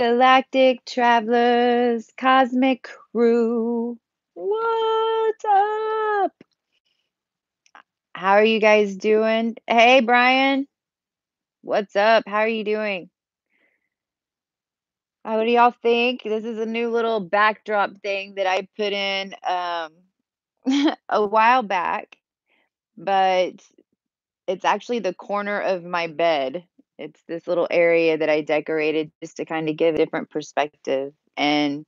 Galactic travelers, cosmic crew. What's up? How are you guys doing? Hey, Brian. What's up? How are you doing? What do y'all think? This is a new little backdrop thing that I put in a while back, but it's actually the corner of my bed. It's this little area that I decorated just to kind of give a different perspective. And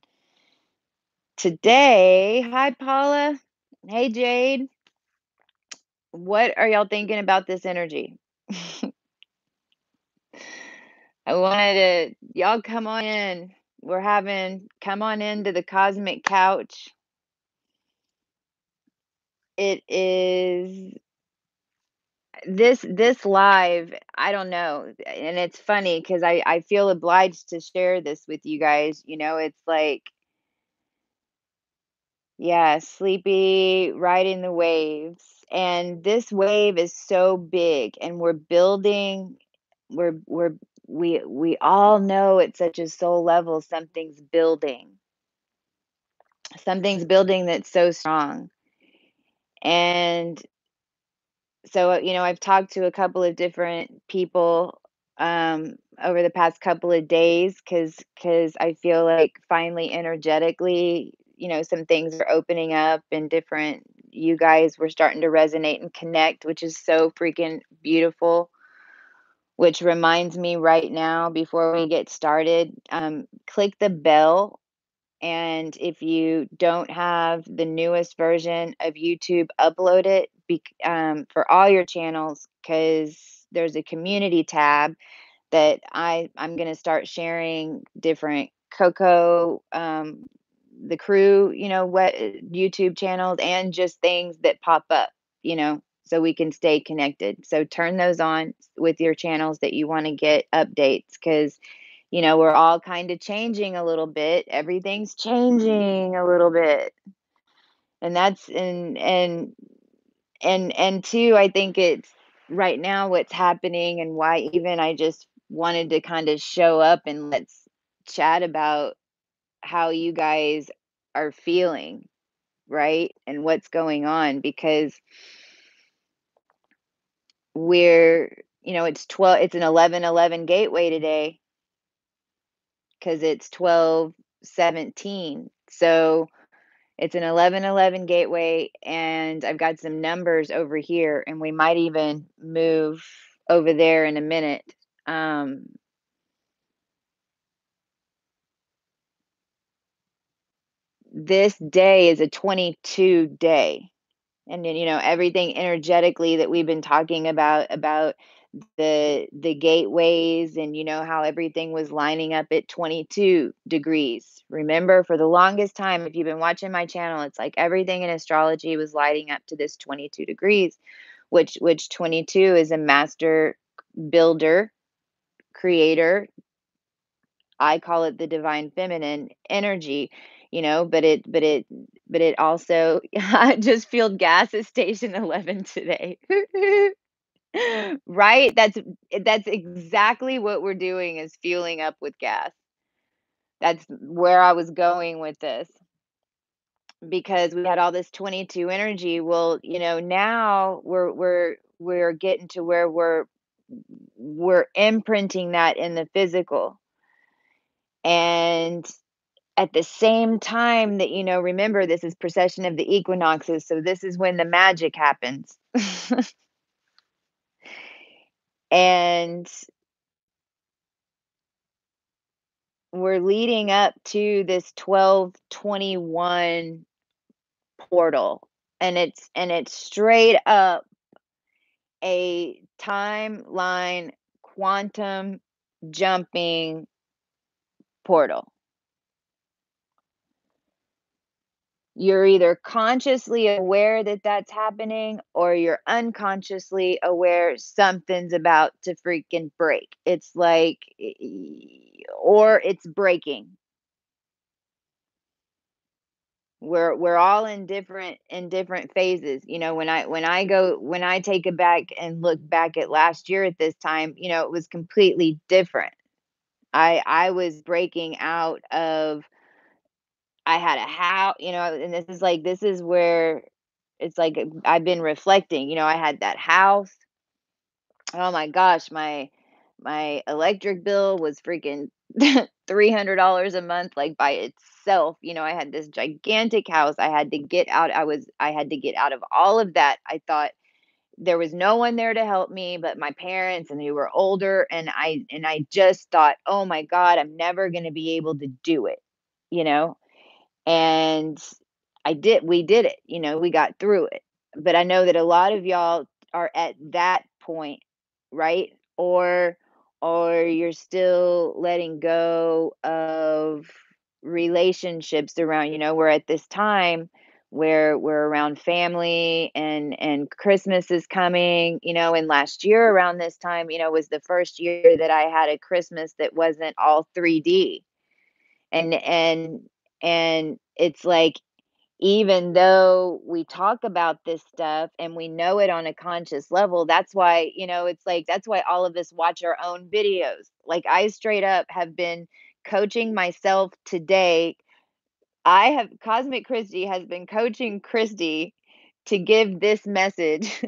today, hi Paula. Hey Jade. What are y'all thinking about this energy? I wanted to, y'all come on in. Come on into the cosmic couch. It is this live, I don't know. And it's funny because I feel obliged to share this with you guys. It's like, yeah, sleepy, riding the waves. And this wave is so big and we're building, we're we all know at such a soul level something's building. Something's building that's so strong. And so, I've talked to a couple of different people over the past couple of days because I feel like finally energetically, some things are opening up and different. You guys were starting to resonate and connect, which is so freaking beautiful. Which reminds me right now, before we get started, click the bell. And if you don't have the newest version of YouTube, upload it for all your channels because there's a community tab that I'm going to start sharing different Coco, the crew, what YouTube channels and just things that pop up, so we can stay connected. So turn those on with your channels that you want to get updates because we're all kind of changing a little bit. Everything's changing a little bit. And that's and two, I think it's right now what's happening and why even I just wanted to kind of show up and let's chat about how you guys are feeling, right? And what's going on because it's an 11:11 gateway today because it's 12:17. So it's an 11:11 gateway, and I've got some numbers over here, and we might even move over there in a minute. This day is a 22 day. And then, everything energetically that we've been talking about the gateways and how everything was lining up at 22 degrees. Remember, for the longest time, if you've been watching my channel, it's like everything in astrology was lighting up to this 22 degrees, which 22 is a master builder, creator. I call it the divine feminine energy, but it also I just filled gas at station 11 today. Right? That's exactly what we're doing is fueling up with gas. That's where I was going with this because we had all this 22 energy. Well, now we're getting to where we're imprinting that in the physical. And at the same time that, remember this is precession of the equinoxes, so this is when the magic happens. And we're leading up to this 1221 portal, and it's straight up a timeline quantum jumping portal. You're either consciously aware that that's happening or you're unconsciously aware something's about to freaking break. It's like, or it's breaking. We're all in different phases. When I take it back and look back at last year at this time, it was completely different. I was breaking out of I had a house, and this is where it's like I've been reflecting, I had that house. Oh my gosh, my electric bill was freaking $300 a month, like by itself. I had this gigantic house. I had to get out. I had to get out of all of that. I thought there was no one there to help me but my parents, and they were older, and I just thought, "Oh my God, I'm never gonna be able to do it," you know? And we did it, we got through it. But I know that a lot of y'all are at that point, right? Or you're still letting go of relationships around, we're at this time where we're around family, and Christmas is coming, and last year around this time, was the first year that I had a Christmas that wasn't all 3D. And it's like, even though we talk about this stuff and we know it on a conscious level, that's why, it's like, that's why all of us watch our own videos. Like, I straight up have been coaching myself today. Cosmic Christie has been coaching Christy to give this message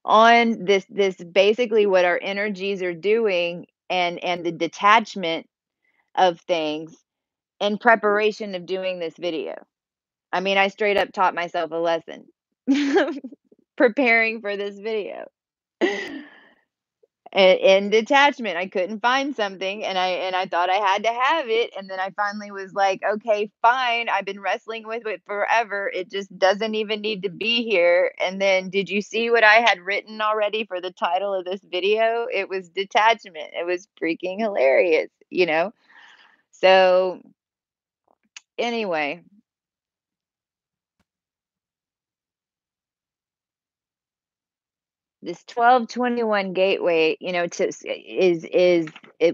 on this basically what our energies are doing, and the detachment of things in preparation of doing this video. I mean, I straight up taught myself a lesson preparing for this video. In detachment, I couldn't find something, and I thought I had to have it, and then I finally was like, "Okay, fine. I've been wrestling with it forever. It just doesn't even need to be here." And then, did you see what I had written already for the title of this video? It was detachment. It was freaking hilarious. So, anyway, this 1221 gateway,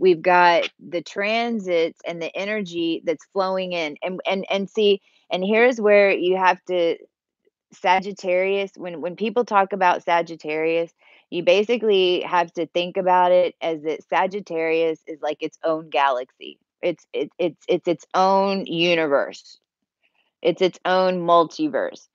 we've got the transits and the energy that's flowing in, and see, and here's where you have to Sagittarius, when people talk about Sagittarius, you basically have to think about it as that Sagittarius is like its own galaxy. It's its own universe. It's its own multiverse.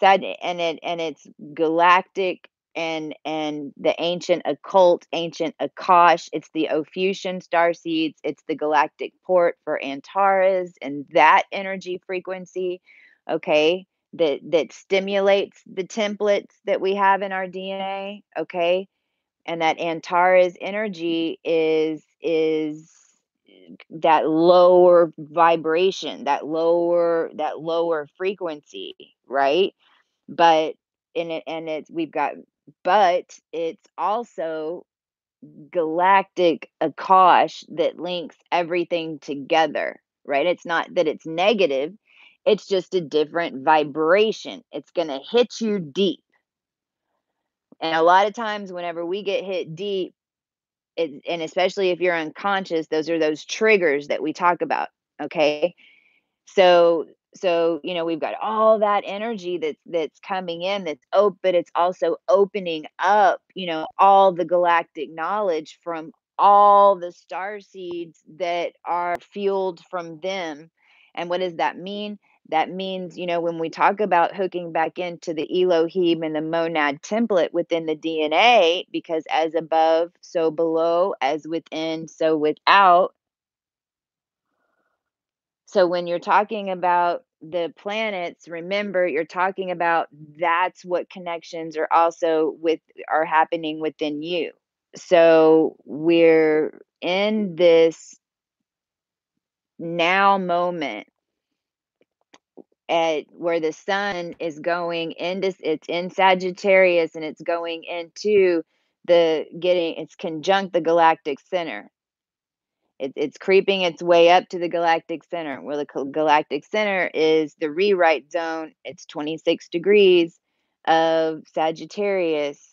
And it's galactic, and the ancient occult, ancient Akash. It's the Ophiuchian star seeds. It's the galactic port for Antares and that energy frequency. Okay, that stimulates the templates that we have in our DNA. Okay, and that Antares energy is that lower vibration, that lower frequency, right? But in it and it's we've got but it's also galactic Akash that links everything together, right? It's not that it's negative, it's just a different vibration. It's going to hit you deep. And a lot of times whenever we get hit deep, and especially if you're unconscious, those are those triggers that we talk about. Okay, so we've got all that energy that's coming in, but it's also opening up, all the galactic knowledge from all the star seeds that are fueled from them. And what does that mean? That means, when we talk about hooking back into the Elohim and the monad template within the DNA, because as above, so below, as within, so without. So when you're talking about the planets, remember, you're talking about that's what connections are happening within you. So we're in this now moment at where the sun is going into it's in Sagittarius, and it's going into it's conjunct the galactic center. It's creeping its way up to the galactic center. Well, the galactic center is the rewrite zone. It's 26 degrees of Sagittarius,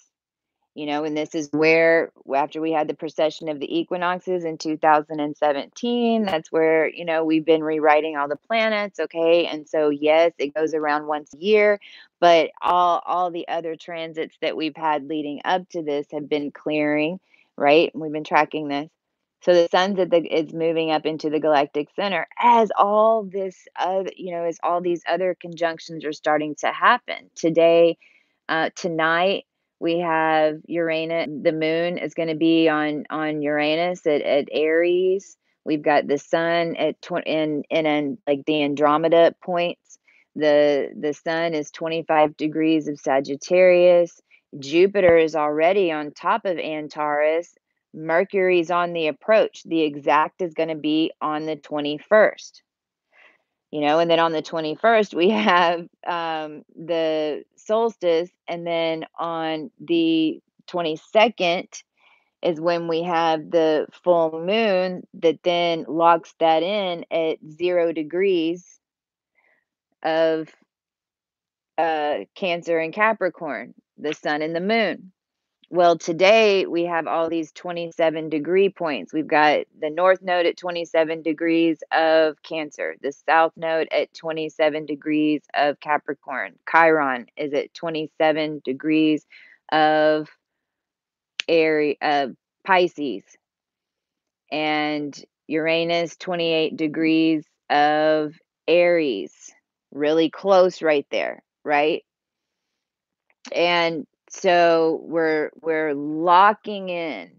and this is where, after we had the precession of the equinoxes in 2017, that's where, we've been rewriting all the planets. Okay. And so, yes, it goes around once a year, but all the other transits that we've had leading up to this have been clearing, right? We've been tracking this. So the sun's at the it's moving up into the galactic center as all this other, as all these other conjunctions are starting to happen. Tonight we have Uranus. The moon is going to be on Uranus at Aries. We've got the sun at in like the Andromeda points. The sun is 25 degrees of Sagittarius. Jupiter is already on top of Antares. Mercury's on the approach. The exact is going to be on the 21st. And then on the 21st, we have the solstice. And then on the 22nd is when we have the full moon that then locks that in at 0 degrees of Cancer and Capricorn, the sun and the moon. Well, today we have all these 27-degree points. We've got the north node at 27 degrees of Cancer, the south node at 27 degrees of Capricorn. Chiron is at 27 degrees of Pisces, and Uranus 28 degrees of Aries. Really close right there, right? And so we're locking in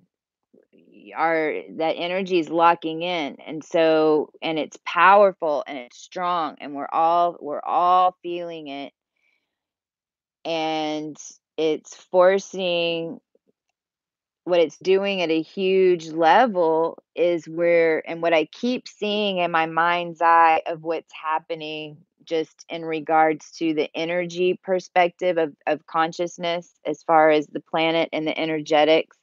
that energy is locking in, and it's powerful and it's strong, and we're all feeling it, and it's forcing. What it's doing at a huge level is what I keep seeing in my mind's eye of what's happening just in regards to the energy perspective of consciousness as far as the planet and the energetics.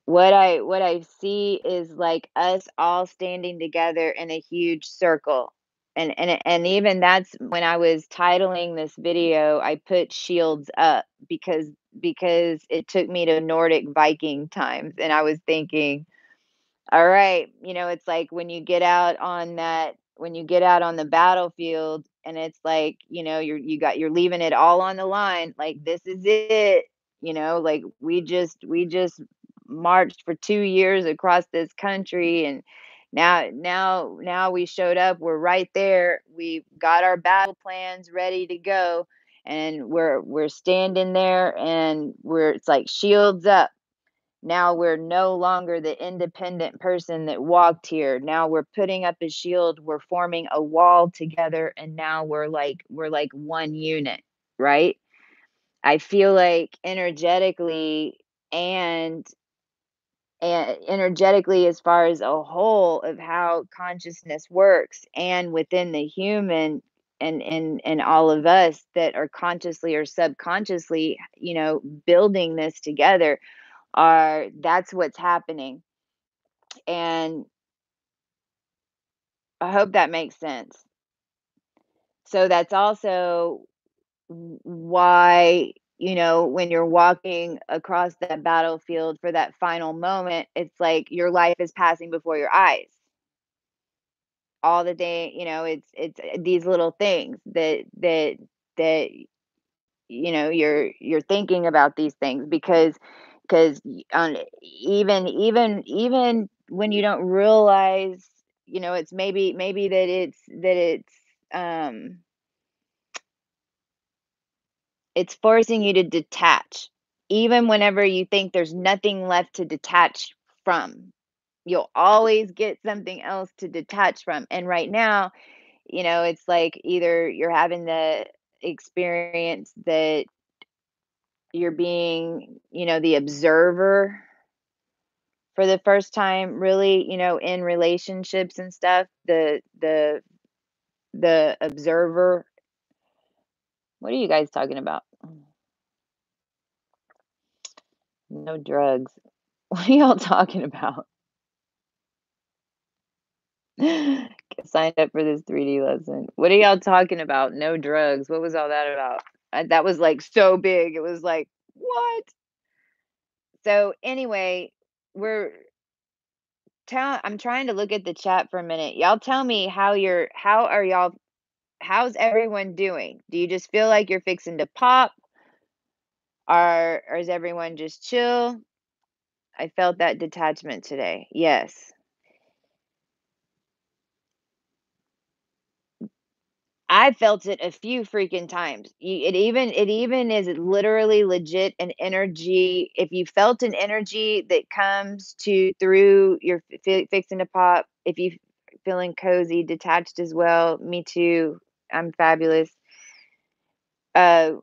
What I see is like us all standing together in a huge circle. And even that's when I was titling this video, I put shields up because it took me to Nordic Viking times, and I was thinking, all right, it's like when you get out on the battlefield, and it's like, you're leaving it all on the line, like this is it, like we just marched for 2 years across this country, and now we showed up, we're right there, we've got our battle plans ready to go, and we're standing there, and it's like shields up. Now we're no longer the independent person that walked here. Now we're putting up a shield, we're forming a wall together, and now we're like one unit, right? I feel like and energetically as far as a whole of how consciousness works, and within the human, and all of us that are consciously or subconsciously, building this together, that's what's happening. And I hope that makes sense. So that's also why, when you're walking across that battlefield for that final moment, it's like your life is passing before your eyes all the day. It's these little things that you're thinking about these things, because on even when you don't realize, it's maybe um it's forcing you to detach. Even whenever you think there's nothing left to detach from, you'll always get something else to detach from. And right now, it's like either you're having the experience that you're being, the observer for the first time, really, in relationships and stuff. The observer. What are you guys talking about? No drugs. What are y'all talking about? Signed up for this 3D lesson. What are y'all talking about? No drugs. What was all that about? That was like so big. It was like, what? So anyway, we're I'm trying to look at the chat for a minute. Y'all tell me how's everyone doing? Do you just feel like you're fixing to pop? Or is everyone just chill? I felt that detachment today. Yes. I felt it a few freaking times. It even is literally legit an energy. If you felt an energy that comes to through your fixing to pop, if you feeling cozy, detached as well, me too. I'm fabulous. Uh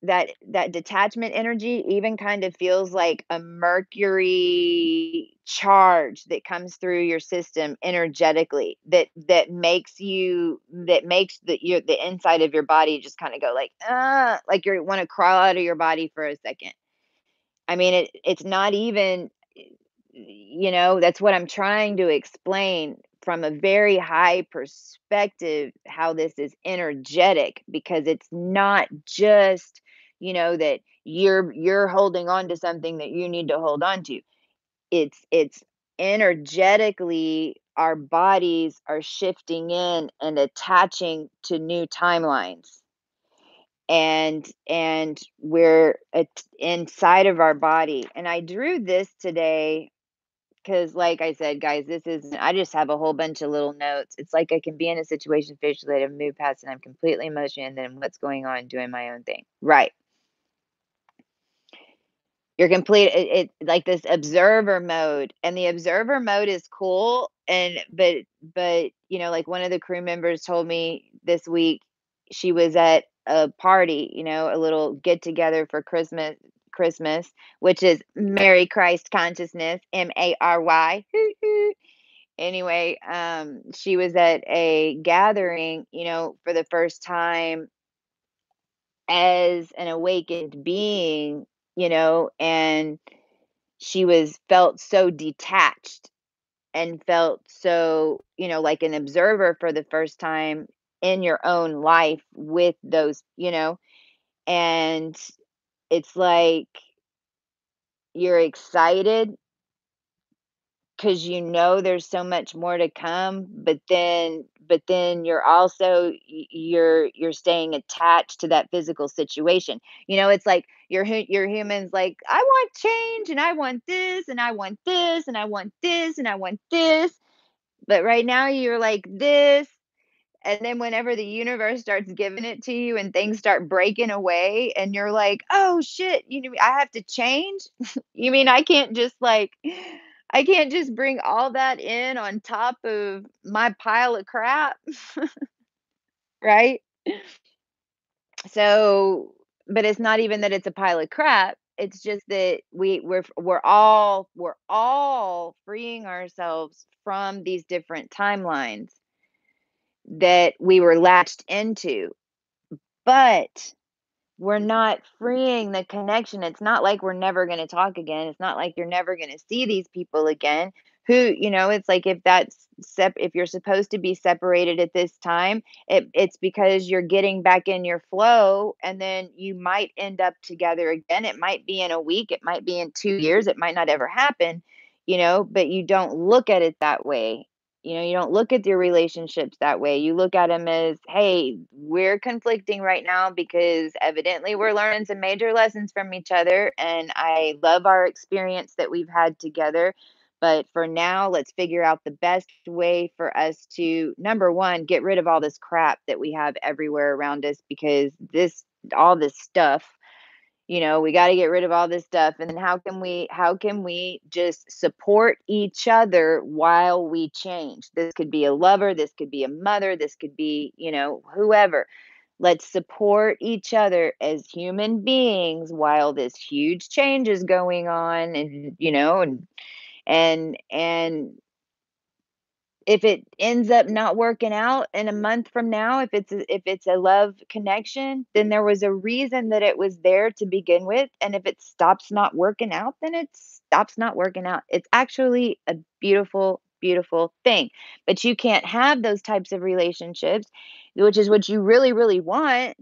that detachment energy even kind of feels like a mercury charge that comes through your system energetically that makes the inside of your body just kind of go like you want to crawl out of your body for a second. I mean, it's not even, that's what I'm trying to explain from a very high perspective, how this is energetic, because it's not just, that you're holding on to something that you need to hold on to. It's energetically our bodies are shifting in and attaching to new timelines, and we're inside of our body. And I drew this today because, like I said, guys, this is I just have a whole bunch of little notes. It's like I can be in a situation facially that I've moved past and I'm completely emotional, and then what's going on doing my own thing. Right. You're complete like this observer mode, and the observer mode is cool, and but, like one of the crew members told me this week, she was at a party, a little get together for Christmas, which is Merry Christ Consciousness, Mary. Anyway, she was at a gathering, for the first time as an awakened being, and she was felt so detached and felt so, like an observer for the first time in your own life with those, and it's like you're excited because there's so much more to come, but then you're also you're staying attached to that physical situation. It's like your humans like, I want change, and I want this, and I want this, and I want this, and I want this. But right now you're like this, and then whenever the universe starts giving it to you and things start breaking away and you're like, "Oh shit, I have to change?" You mean I can't just bring all that in on top of my pile of crap, right? So, but it's not even that it's a pile of crap. It's just that we're all freeing ourselves from these different timelines that we were latched into. But we're not freeing the connection. It's not like we're never going to talk again. It's not like you're never going to see these people again. It's like if if you're supposed to be separated at this time, it's because you're getting back in your flow, and then you might end up together again. It might be in a week, it might be in 2 years, it might not ever happen, but you don't look at it that way. You don't look at your relationships that way. You look at them as, hey, we're conflicting right now because evidently we're learning some major lessons from each other. And I love our experience that we've had together. But for now, let's figure out the best way for us to, number one, get rid of all this crap that we have everywhere around us, because all this stuff, we got to get rid of all this stuff. And then how can we just support each other while we change? This could be a lover, this could be a mother, this could be, whoever. Let's support each other as human beings while this huge change is going on, and and if it ends up not working out in a month from now, if it's a love connection, then there was a reason that it was there to begin with. And if it stops not working out, then it stops not working out. It's actually a beautiful, beautiful thing. But you can't have those types of relationships, which is what you really, really want,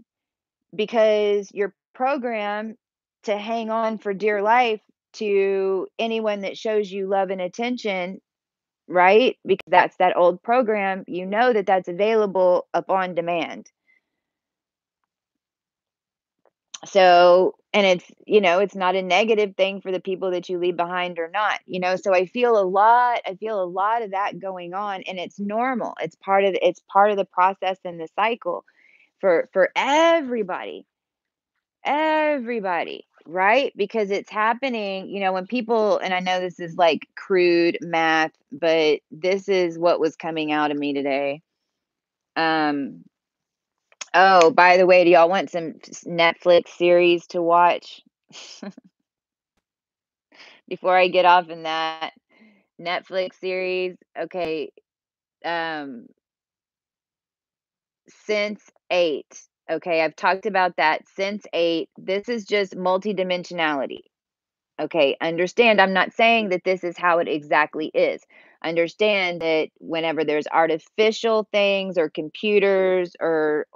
because you're programmed to hang on for dear life to anyone that shows you love and attention, right? Because that's that old program, that's available upon demand. So, and it's, it's not a negative thing for the people that you leave behind or not, so I feel a lot of that going on, and it's normal. It's part of the process and the cycle for everybody, right? Because it's happening, when people, and I know this is like crude math, but this is what was coming out of me today. Um, oh, by the way, do y'all want some Netflix series to watch before I get off in that Netflix series? Okay, um, Sense 8. Okay, I've talked about that. Sense 8. This is just multidimensionality. Okay, understand, I'm not saying that this is how it exactly is. Understand that whenever there's artificial things or computers or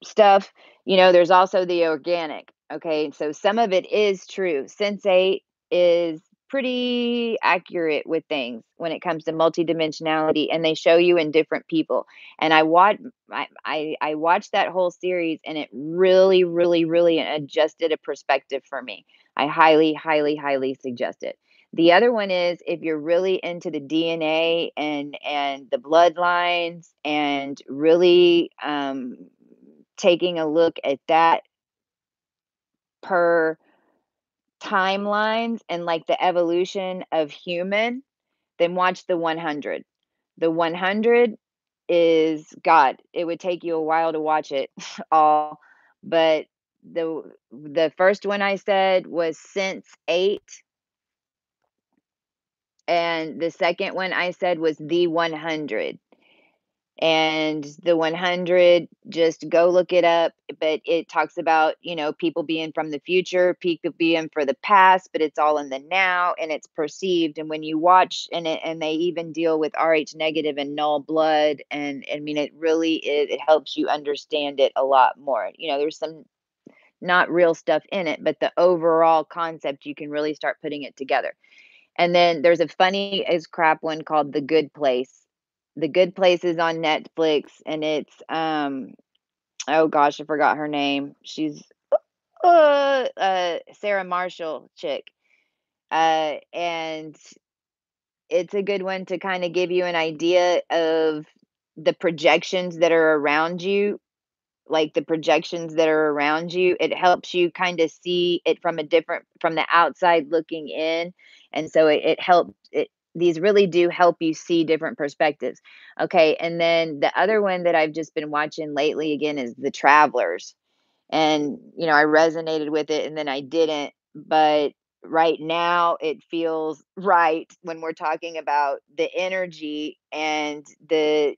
stuff, there's also the organic. Okay, so some of it is true. Sense8 is pretty accurate with things when it comes to multidimensionality, and they show you in different people. And I watched that whole series, and it really, really, really adjusted a perspective for me. I highly, highly, highly suggest it. The other one is if you're really into the DNA and the bloodlines and really taking a look at that per timelines and like the evolution of human, then watch the 100. The 100 is God. It would take you a while to watch it all, but the first one I said was Sense 8, and the second one I said was the 100. And the 100, just go look it up, but it talks about, people being from the future, people being for the past, but it's all in the now, and it's perceived. And when you watch, and they even deal with Rh negative and null blood, and I mean, it really is, it helps you understand it a lot more. There's some not real stuff in it, but the overall concept, you can really start putting it together. And then there's a funny as crap one called The Good Place. The Good Place is on Netflix, and it's oh gosh, I forgot her name. She's Sarah Marshall chick. And it's a good one to kind of give you an idea of the projections that are around you, like the projections that are around you. It helps you kind of see it from the outside looking in. And so it helps it these really do help you see different perspectives. Okay, and then the other one that I've just been watching lately again is The Travelers. And I resonated with it, and then I didn't, but right now it feels right when we're talking about the energy and the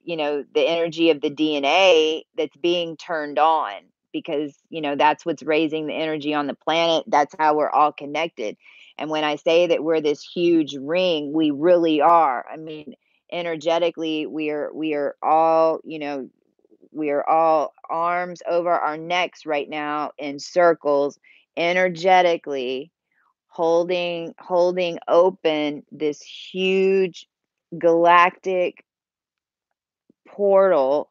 energy of the DNA that's being turned on, because that's what's raising the energy on the planet. That's how we're all connected. And when I say that we're this huge ring, we really are. I mean, energetically, we are all, we are all arms over our necks right now in circles, energetically holding open this huge galactic portal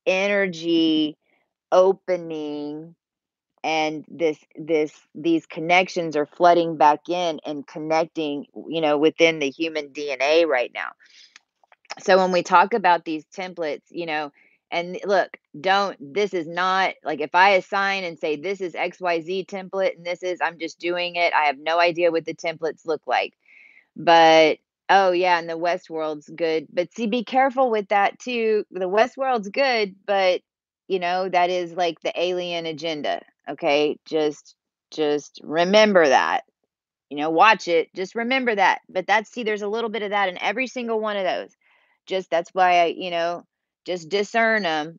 energy opening, and these connections are flooding back in and connecting, within the human DNA right now. So when we talk about these templates, and look, don't, this is not like if I assign and say this is XYZ template and this is, I'm just doing it. I have no idea what the templates look like. But oh yeah, and the West world's good. But see, be careful with that too. The West world's good, but that is like the alien agenda. Okay. Just remember that. Watch it. Just remember that. But there's a little bit of that in every single one of those. Just that's why just discern them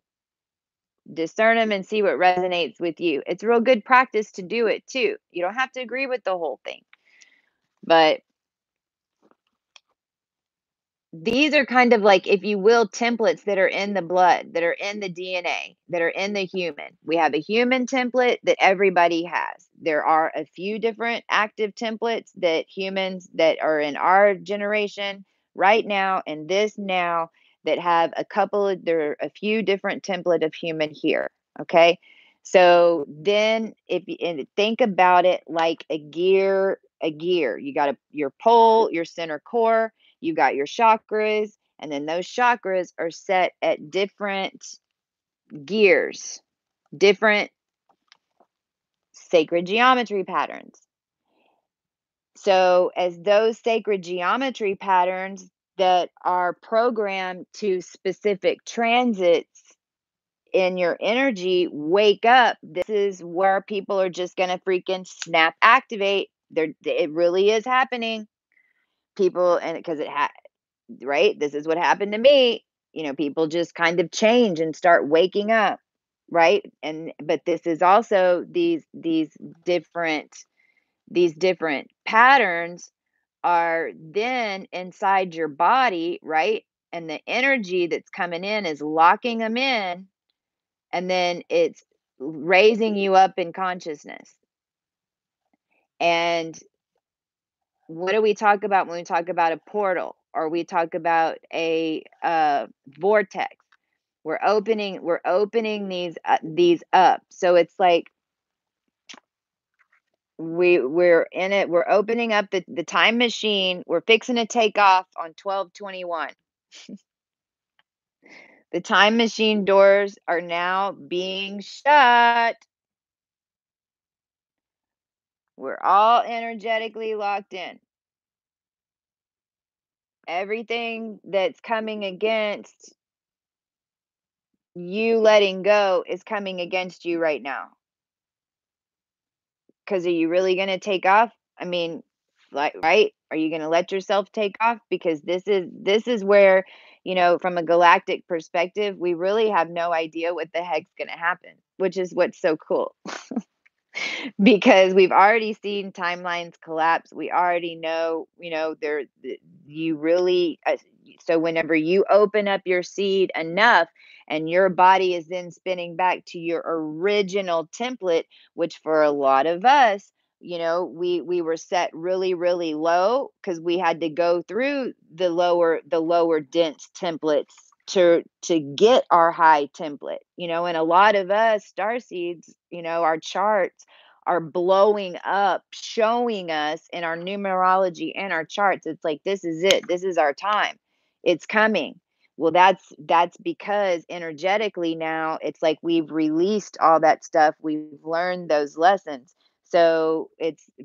and see what resonates with you. It's real good practice to do it too. You don't have to agree with the whole thing, but these are kind of like, if you will, templates that are in the blood, that are in the DNA, that are in the human. We have a human template that everybody has. There are a few different active templates that humans that are in our generation right now, and this now, that have there are a few different template of human here. Okay. So then and think about it like a gear. You got your pole, your center core, you got your chakras, and then those chakras are set at different gears, different sacred geometry patterns. So, as those sacred geometry patterns that are programmed to specific transits in your energy wake up, this is where people are just going to freaking snap activate. It really is happening. People, and because right? This is what happened to me. People just kind of change and start waking up, right? But this is also different these different patterns are then inside your body, right? And the energy that's coming in is locking them in, and then it's raising you up in consciousness. And what do we talk about when we talk about a portal, or we talk about a vortex? We're opening these up. So it's like we're in it. We're opening up the time machine. We're fixing to take off on 12/21. The time machine doors are now being shut. We're all energetically locked in. Everything that's coming against you letting go is coming against you right now. Because are you really going to take off? I mean, like, right? Are you going to let yourself take off? Because this is where, from a galactic perspective, we really have no idea what the heck's going to happen, which is what's so cool. Because we've already seen timelines collapse. We already know, you really, so whenever you open up your seed enough and your body is then spinning back to your original template, which for a lot of us, we were set really, really low because we had to go through the lower dense templates to get our high template, and a lot of us star seeds, our charts are blowing up, showing us in our numerology and our charts. It's like, this is it. This is our time. It's coming. Well, that's because energetically now it's like we've released all that stuff. We've learned those lessons. So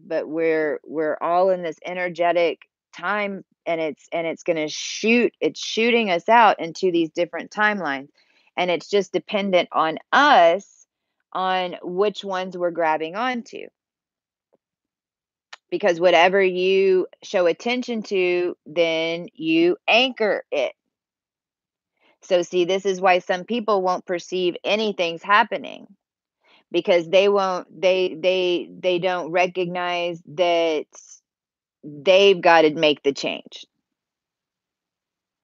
but we're all in this energetic time, and it's going to it's shooting us out into these different timelines. And it's just dependent on us on which ones we're grabbing onto. Because whatever you show attention to, then you anchor it. So see, this is why some people won't perceive anything's happening, because they don't recognize that they've got to make the change.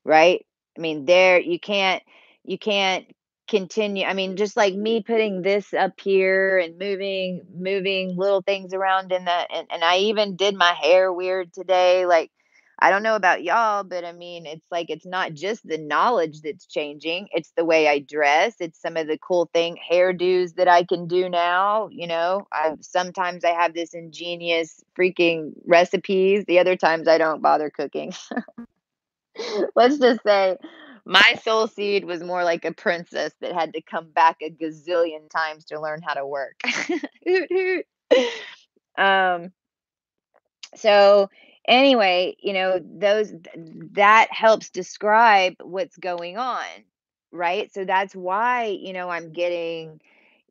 Right? I mean, you can't continue. I mean, just like me putting this up here and moving little things around in that, and I even did my hair weird today. Like, I don't know about y'all, but I mean, it's like it's not just the knowledge that's changing, it's the way I dress, it's some of the cool hairdos that I can do now. Sometimes I have this ingenious freaking recipes, the other times I don't bother cooking. Let's just say my soul seed was more like a princess that had to come back a gazillion times to learn how to work. Hoot, hoot. Um, so anyway, that helps describe what's going on, right? So that's why,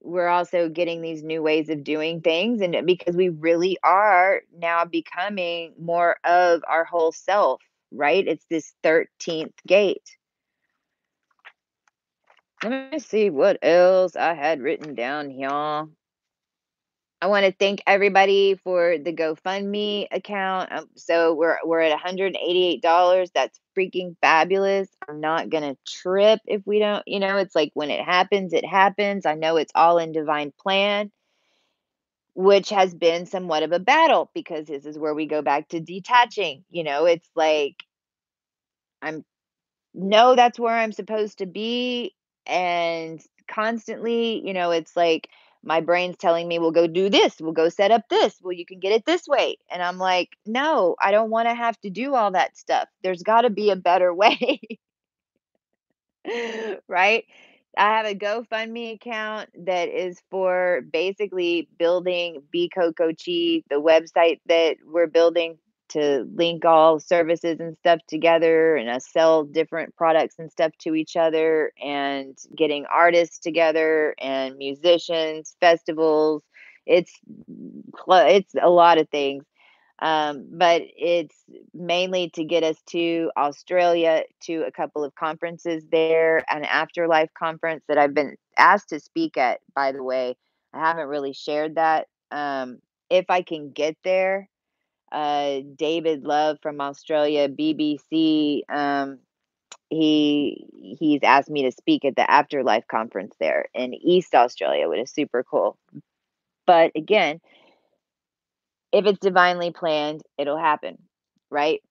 we're also getting these new ways of doing things, and because we really are now becoming more of our whole self, right? It's this 13th gate. Let me see what else I had written down here. I want to thank everybody for the GoFundMe account. So we're at $188. That's freaking fabulous. I'm not gonna trip if we don't. It's like when it happens, it happens. I know it's all in divine plan, which has been somewhat of a battle, because this is where we go back to detaching. It's like I'm know that's where I'm supposed to be, and constantly, it's like my brain's telling me, "Well, go do this. We'll go set up this. Well, you can get it this way." And I'm like, "No, I don't want to have to do all that stuff. There's got to be a better way." Right? I have a GoFundMe account that is for basically building Chi, the website that we're building to link all services and stuff together and us sell different products and stuff to each other and getting artists together and musicians, festivals. It's it's a lot of things, but it's mainly to get us to Australia to a couple of conferences there, an afterlife conference that I've been asked to speak at, by the way. I haven't really shared that. If I can get there, David Love from Australia, BBC, he's asked me to speak at the afterlife conference there in East Australia, which is super cool. But again, if it's divinely planned, it'll happen, right?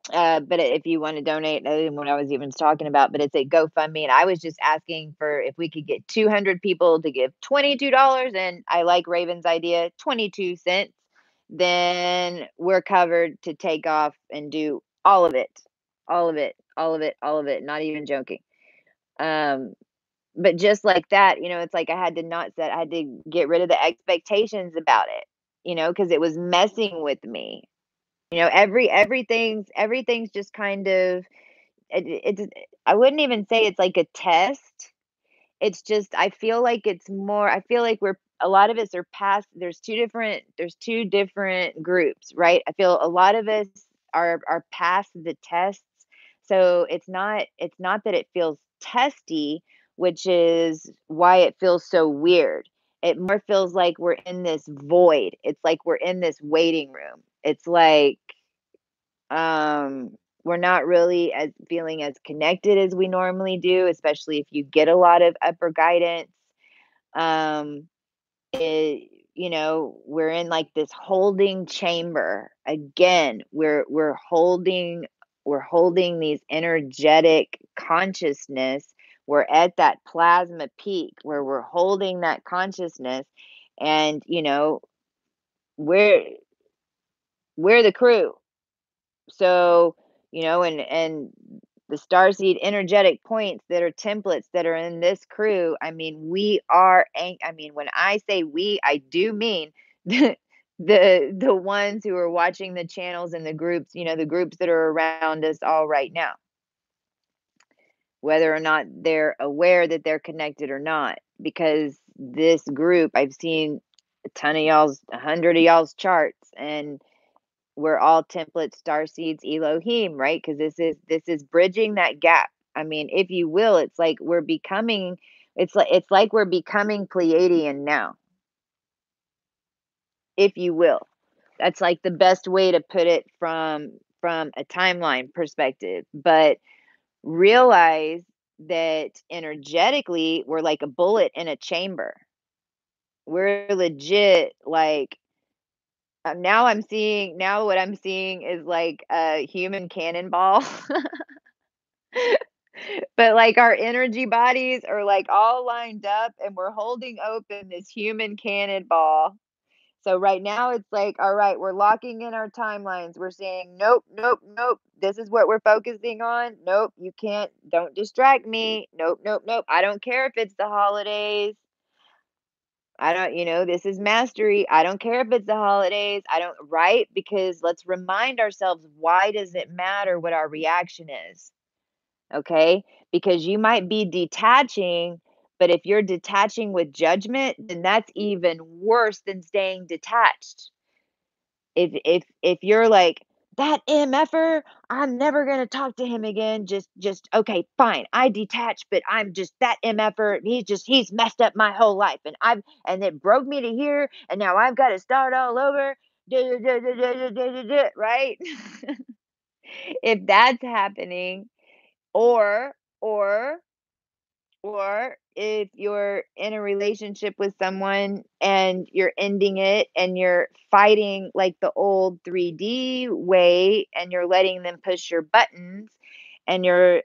But if you want to donate, what I was even talking about, but it's a GoFundMe, and I was just asking for if we could get 200 people to give $22, and I like Raven's idea, 22 cents, then we're covered to take off and do all of it, all of it, all of it, all of it. Not even joking. Um, but just like that, it's like I had to get rid of the expectations about it, because it was messing with me. Everything's just kind of it's I wouldn't even say it's like a test. It's just I feel like we're a lot of us are past there's two different groups, right? I feel a lot of us are past the tests. So it's not that it feels testy, which is why it feels so weird. It more feels like we're in this void. It's like we're in this waiting room. It's like we're not really as feeling as connected as we normally do, especially if you get a lot of upper guidance. Um, it, we're in like this holding chamber. Again, we're holding these energetic consciousness. We're at that plasma peak where we're holding that consciousness, and we're we're the crew. So, and the starseed energetic points that are templates that are in this crew, I mean, I mean, when I say we, I do mean the ones who are watching the channels and the groups, the groups that are around us all right now, whether or not they're aware that they're connected or not, because this group, I've seen a hundred of y'all's charts, and we're all templates, star seeds, Elohim, right? Because this is bridging that gap. I mean, if you will, it's like we're becoming Pleiadian now, if you will. That's like the best way to put it from a timeline perspective. But realize that energetically, we're like a bullet in a chamber. We're legit like now what I'm seeing is like a human cannonball. But like our energy bodies are like all lined up and we're holding open this human cannonball. So right now it's like, all right, we're locking in our timelines. We're saying, nope, nope, nope. This is what we're focusing on. Nope, you can't, don't distract me. Nope, nope, nope. I don't care if it's the holidays. I don't, this is mastery. I don't care if it's the holidays. I don't, right? Because let's remind ourselves, why does it matter what our reaction is? Okay? Because you might be detaching, but if you're detaching with judgment, then that's even worse than staying detached. If you're like, that MFer, I'm never gonna talk to him again. Just okay, fine. I detach, but I'm just that MFer. He's messed up my whole life, and it broke me to here, and now I've got to start all over. Right? If that's happening, or or or if you're in a relationship with someone and you're ending it and you're fighting like the old 3D way and you're letting them push your buttons and you're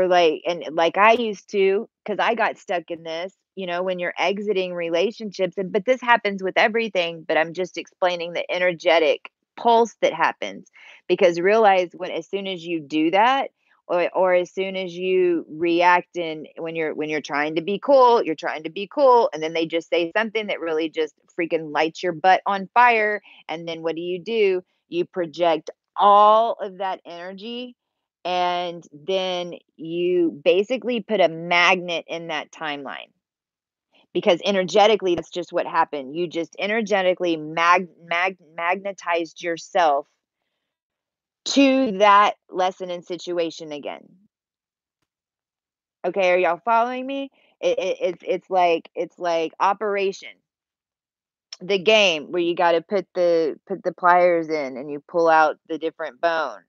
like, and like I used to, because I got stuck in this, when you're exiting relationships, but this happens with everything, but I'm just explaining the energetic pulse that happens, because realize when, as soon as you do that, or as soon as you react, in when you're trying to be cool, you're trying to be cool, and then they just say something that really just freaking lights your butt on fire, and then what do? You project all of that energy, and then you basically put a magnet in that timeline, because energetically that's just what happened. You just energetically magnetized yourself to that lesson and situation again. Okay, are y'all following me? It's like Operation, the game where you got to put the pliers in and you pull out the different bone.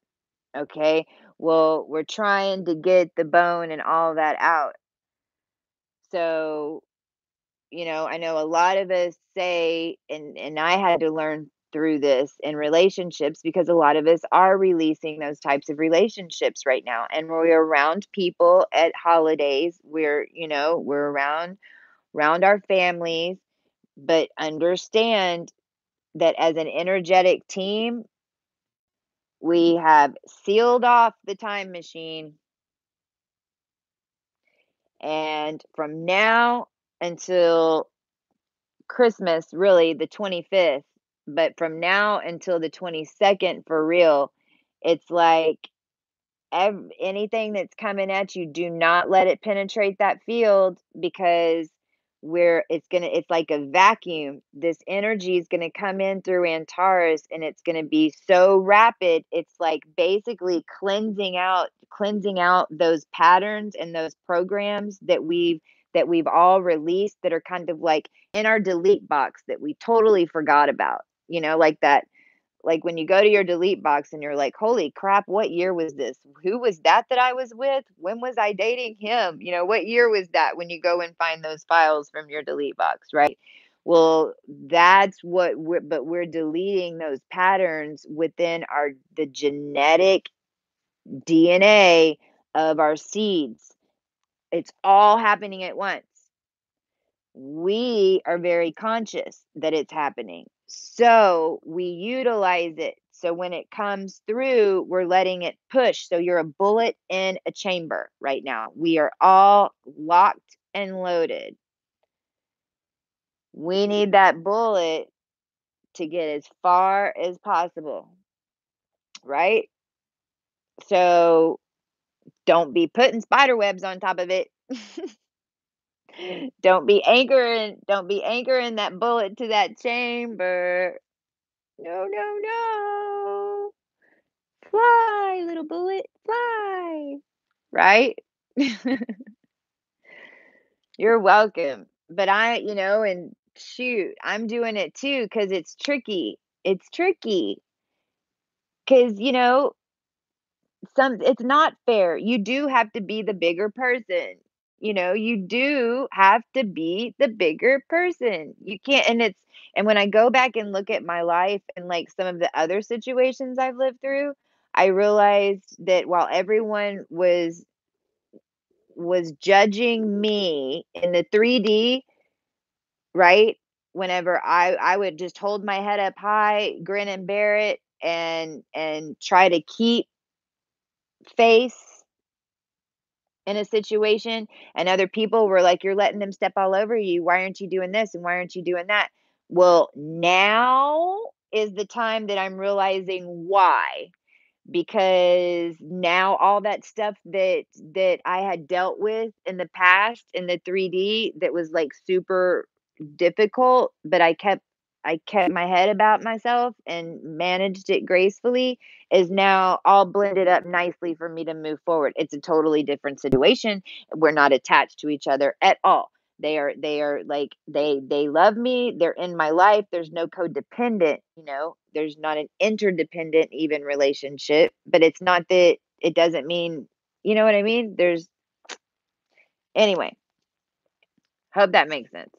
Okay, well, we're trying to get the bone and all that out. So, I know a lot of us say, and I had to learn through this in relationships, because a lot of us are releasing those types of relationships right now. And we're around people at holidays, we're around our families, but understand that as an energetic team, we have sealed off the time machine, and from now until Christmas, really the 25th, but from now until the 22nd, for real, it's like, anything that's coming at you, do not let it penetrate that field, because where it's like a vacuum. This energy is going to come in through Antares, and it's going to be so rapid. It's like basically cleansing out those patterns and those programs that we've all released, that are kind of like in our delete box, that we totally forgot about. Like that, like when you go to your delete box and you're like, holy crap, what year was this? Who was that I was with? When was I dating him? What year was that, when you go and find those files from your delete box, right? Well, that's what we're deleting those patterns within the genetic DNA of our seeds. It's all happening at once. We are very conscious that it's happening. So we utilize it. So when it comes through, we're letting it push. So you're a bullet in a chamber right now. We are all locked and loaded. We need that bullet to get as far as possible, right? So don't be putting spider webs on top of it. Don't be anchoring that bullet to that chamber. No, no, no. Fly, little bullet, fly. Right? You're welcome. But and shoot, I'm doing it too, because it's tricky. It's tricky because, it's not fair. You do have to be the bigger person. You do have to be the bigger person. You can't, and when I go back and look at my life and like some of the other situations I've lived through, I realized that while everyone was judging me in the 3D, right? Whenever I would just hold my head up high, grin and bear it, and try to keep face in a situation, and other people were like, "You're letting them step all over you. Why aren't you doing this and why aren't you doing that?" Well, now is the time that I'm realizing why, because now all that stuff that I had dealt with in the past in the 3D, that was like super difficult, but I kept my head about myself and managed it gracefully, is now all blended up nicely for me to move forward. It's a totally different situation. We're not attached to each other at all. They are like, they love me. They're in my life. There's no codependent, there's not an interdependent even relationship, but it's not that it doesn't mean, you know what I mean? Anyway, hope that makes sense.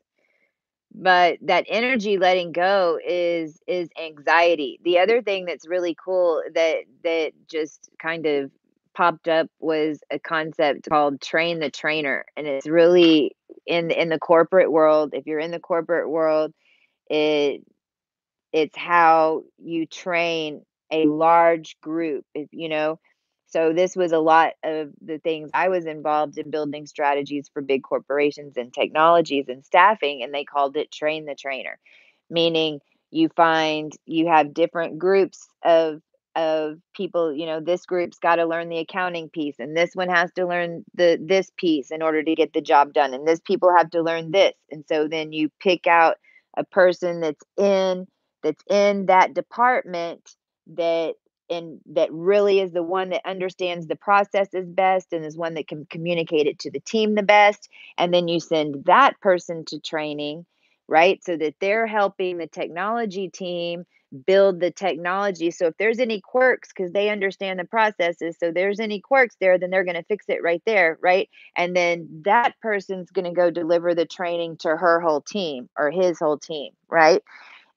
But that energy letting go is anxiety. The other thing that's really cool, that just kind of popped up was a concept called train the trainer, and it's really in the corporate world. If you're in the corporate world, it it's how you train a large group, if you know. So this was a lot of the things I was involved in building strategies for big corporations and technologies and staffing, and they called it train the trainer, meaning you have different groups of people, this group's got to learn the accounting piece, and this one has to learn this piece in order to get the job done, and this people have to learn this. And so then you pick out a person that's in that department that that really is the one that understands the processes best and is one that can communicate it to the team the best, and then you send that person to training, right, so that they're helping the technology team build the technology. So if there's any quirks, because they understand the processes, so there's any quirks there, then they're going to fix it right there, right, and then that person's going to go deliver the training to her whole team or his whole team, right.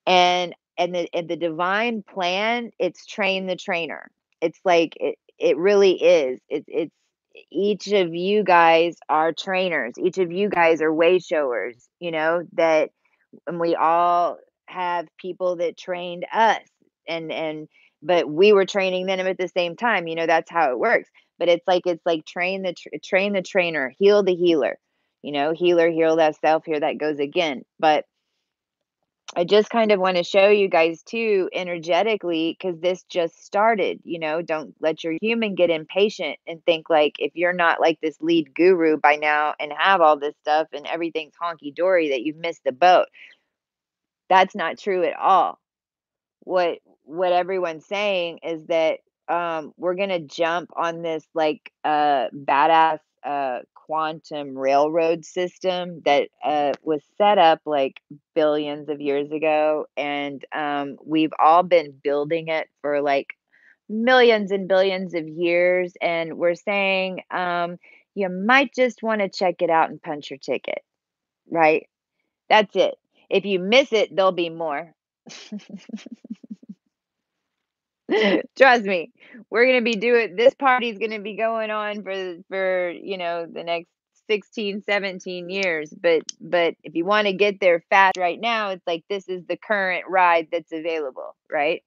And the divine plan, it's train the trainer. It's like it really is. It's each of you guys are trainers. Each of you guys are way showers, that, and we all have people that trained us, and but we were training them at the same time. That's how it works. But it's like train the trainer, heal the healer. Healer, heal that self, here that goes again. But I just kind of want to show you guys too, energetically, because this just started. Don't let your human get impatient and think like if you're not like this lead guru by now and have all this stuff and everything's honky dory that you've missed the boat. That's not true at all. What everyone's saying is that we're gonna jump on this like badass quantum railroad system that was set up like billions of years ago, and we've all been building it for like millions and billions of years, and we're saying you might just want to check it out and punch your ticket, right? That's it. If you miss it, there'll be more. Trust me, we're gonna be doing this party's gonna be going on for the next 16, 17 years. But if you want to get there fast right now, it's like this is the current ride that's available, right?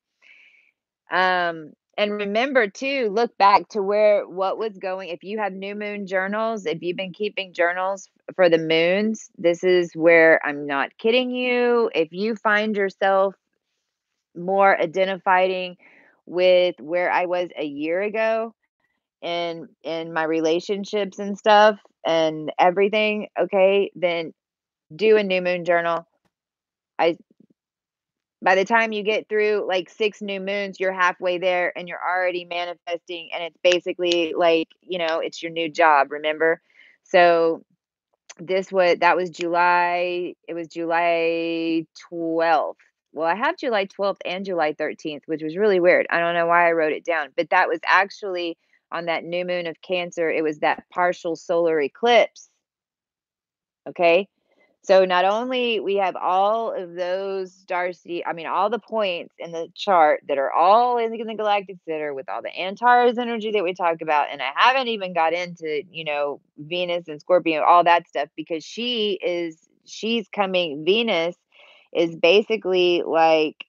And remember too, look back to what was going. If you have new moon journals, if you've been keeping journals for the moons, this is where I'm not kidding you. If you find yourself more identifying with where I was a year ago in my relationships and stuff and everything, okay, then do a new moon journal. I By the time you get through like 6 new moons, you're halfway there and you're already manifesting, and it's basically like, it's your new job, remember? So that was July. It was July 12th. Well, I have July 12th and July 13th, which was really weird. I don't know why I wrote it down, but that was actually on that new moon of Cancer. It was that partial solar eclipse. Okay. So not only we have all of those all the points in the chart that are all in the galactic center with all the Antares energy that we talked about, and I haven't even got into Venus and Scorpio, all that stuff, because she's coming. Venus is basically like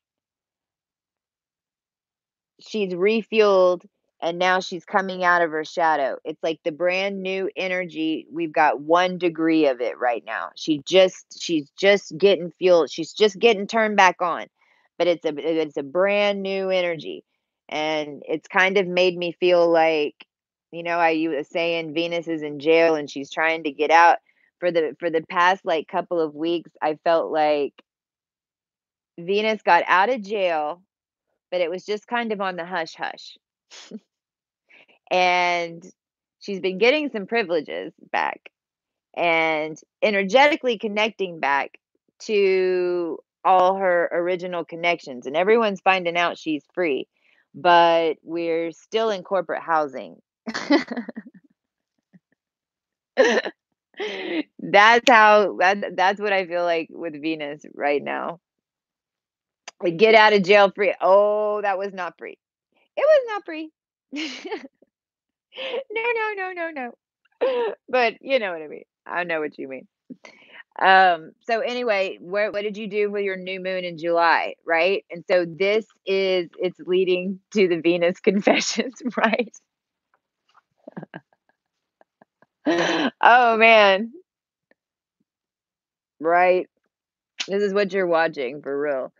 she's refueled, and now she's coming out of her shadow. It's like the brand new energy. We've got 1 degree of it right now. She's just getting fueled. She's just getting turned back on. But it's a brand new energy. And it's kind of made me feel like, you was saying Venus is in jail and she's trying to get out. For the past like couple of weeks, I felt like Venus got out of jail, but it was just kind of on the hush hush. And she's been getting some privileges back and energetically connecting back to all her original connections. And everyone's finding out she's free, but we're still in corporate housing. That's what I feel like with Venus right now. Like, get out of jail free. Oh, that was not free. It was not free. No, no, no, no, no. But you know what I mean. I know what you mean. So anyway, what did you do with your new moon in July, right? And so it's leading to the Venus confessions, right? Oh man, right. This is what you're watching for real.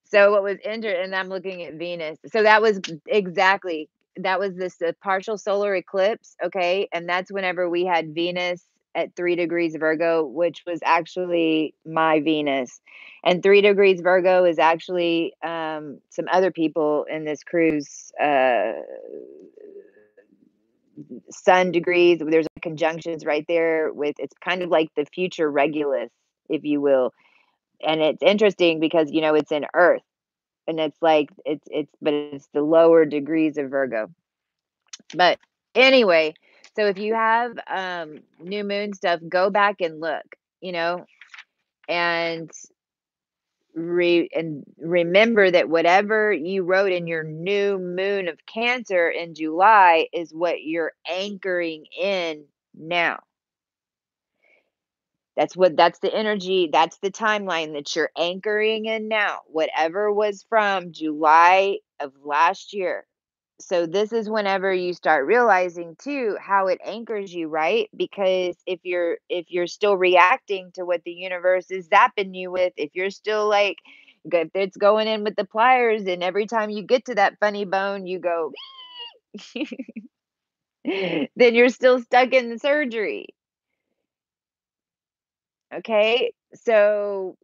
So what was and I'm looking at Venus. So that was exactly that was this partial solar eclipse, okay? And that's whenever we had Venus at 3 degrees Virgo, which was actually my Venus. And 3 degrees Virgo is actually some other people in this cruise sun degrees. There's conjunctions right there with it's kind of like the future Regulus, if you will. And it's interesting because it's in Earth and it's like but it's the lower degrees of Virgo. But anyway, so if you have new moon stuff, go back and look, and remember that whatever you wrote in your new moon of Cancer in July is what you're anchoring in now. That's the energy, that's the timeline that you're anchoring in now. Whatever was from July of last year. So this is whenever you start realizing too how it anchors you, right? Because if you're still reacting to what the universe is zapping you with, if you're still like if it's going in with the pliers and every time you get to that funny bone you go then you're still stuck in the surgery. Okay? So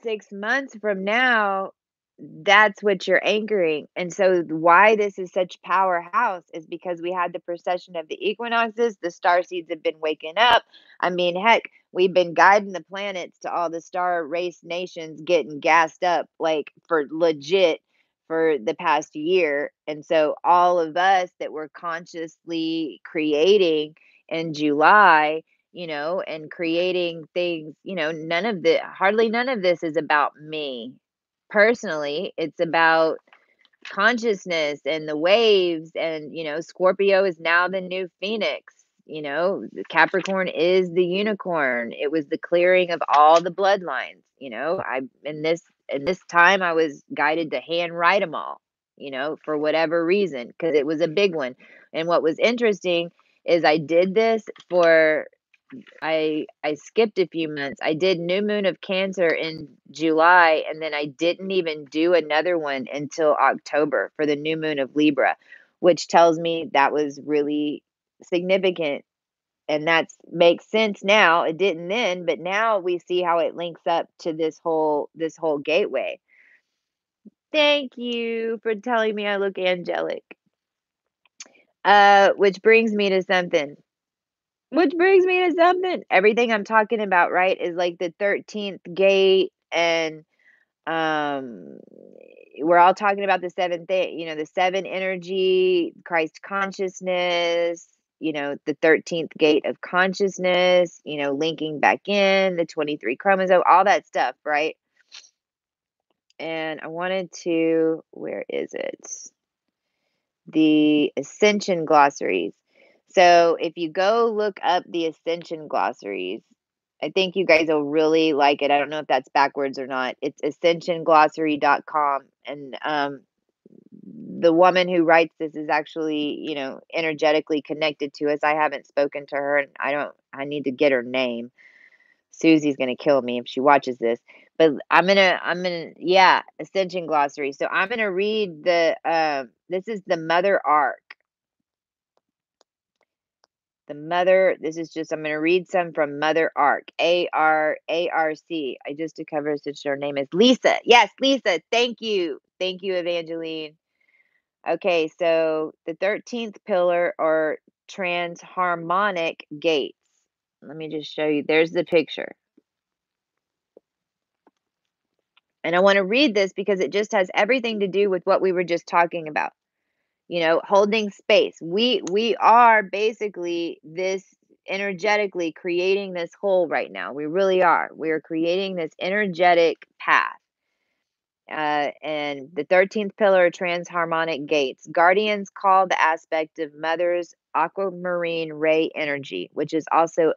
6 months from now, that's what you're anchoring, and so why this is such powerhouse is because we had the precession of the equinoxes, the star seeds have been waking up. I mean, heck, we've been guiding the planets to all the star race nations getting gassed up, like, for legit for the past year, and so all of us that were consciously creating in July, and creating things, hardly none of this is about me. Personally, it's about consciousness and the waves and Scorpio is now the new Phoenix. The Capricorn is the unicorn. It was the clearing of all the bloodlines. I in this time I was guided to handwrite them all, for whatever reason, because it was a big one. And what was interesting is I did this for I skipped a few months. I did new moon of Cancer in July, and then I didn't even do another one until October for the new moon of Libra, which tells me that was really significant. And that makes sense now. It didn't then, but now we see how it links up to this whole gateway. Thank you for telling me I look angelic. Which brings me to something. Which brings me to something. Everything I'm talking about, right, is like the 13th gate and um we're all talking about the seventh thing, the seven energy, Christ consciousness, the 13th gate of consciousness, linking back in the 23 chromosome, all that stuff, right? And I wanted to, where is it? The Ascension glossaries. So if you go look up the Ascension glossaries, I think you guys will really like it. I don't know if that's backwards or not. It's ascensionglossary.com. And the woman who writes this is actually, energetically connected to us. I haven't spoken to her and I need to get her name. Susie's gonna kill me if she watches this. But yeah, Ascension glossary. So I'm gonna read this is the Mother Arc. This is just, I'm gonna read some from Mother Arc. ARC. I just discovered such her name is Lisa. Yes, Lisa. Thank you. Thank you, Evangeline. Okay, so the 13th pillar or transharmonic gates. Let me just show you. There's the picture. And I want to read this because it just has everything to do with what we were just talking about. Holding space. We are basically this energetically creating this whole right now. We really are. We are creating this energetic path. And the 13th pillar, transharmonic gates. Guardians call the aspect of Mother's aquamarine ray energy, which is also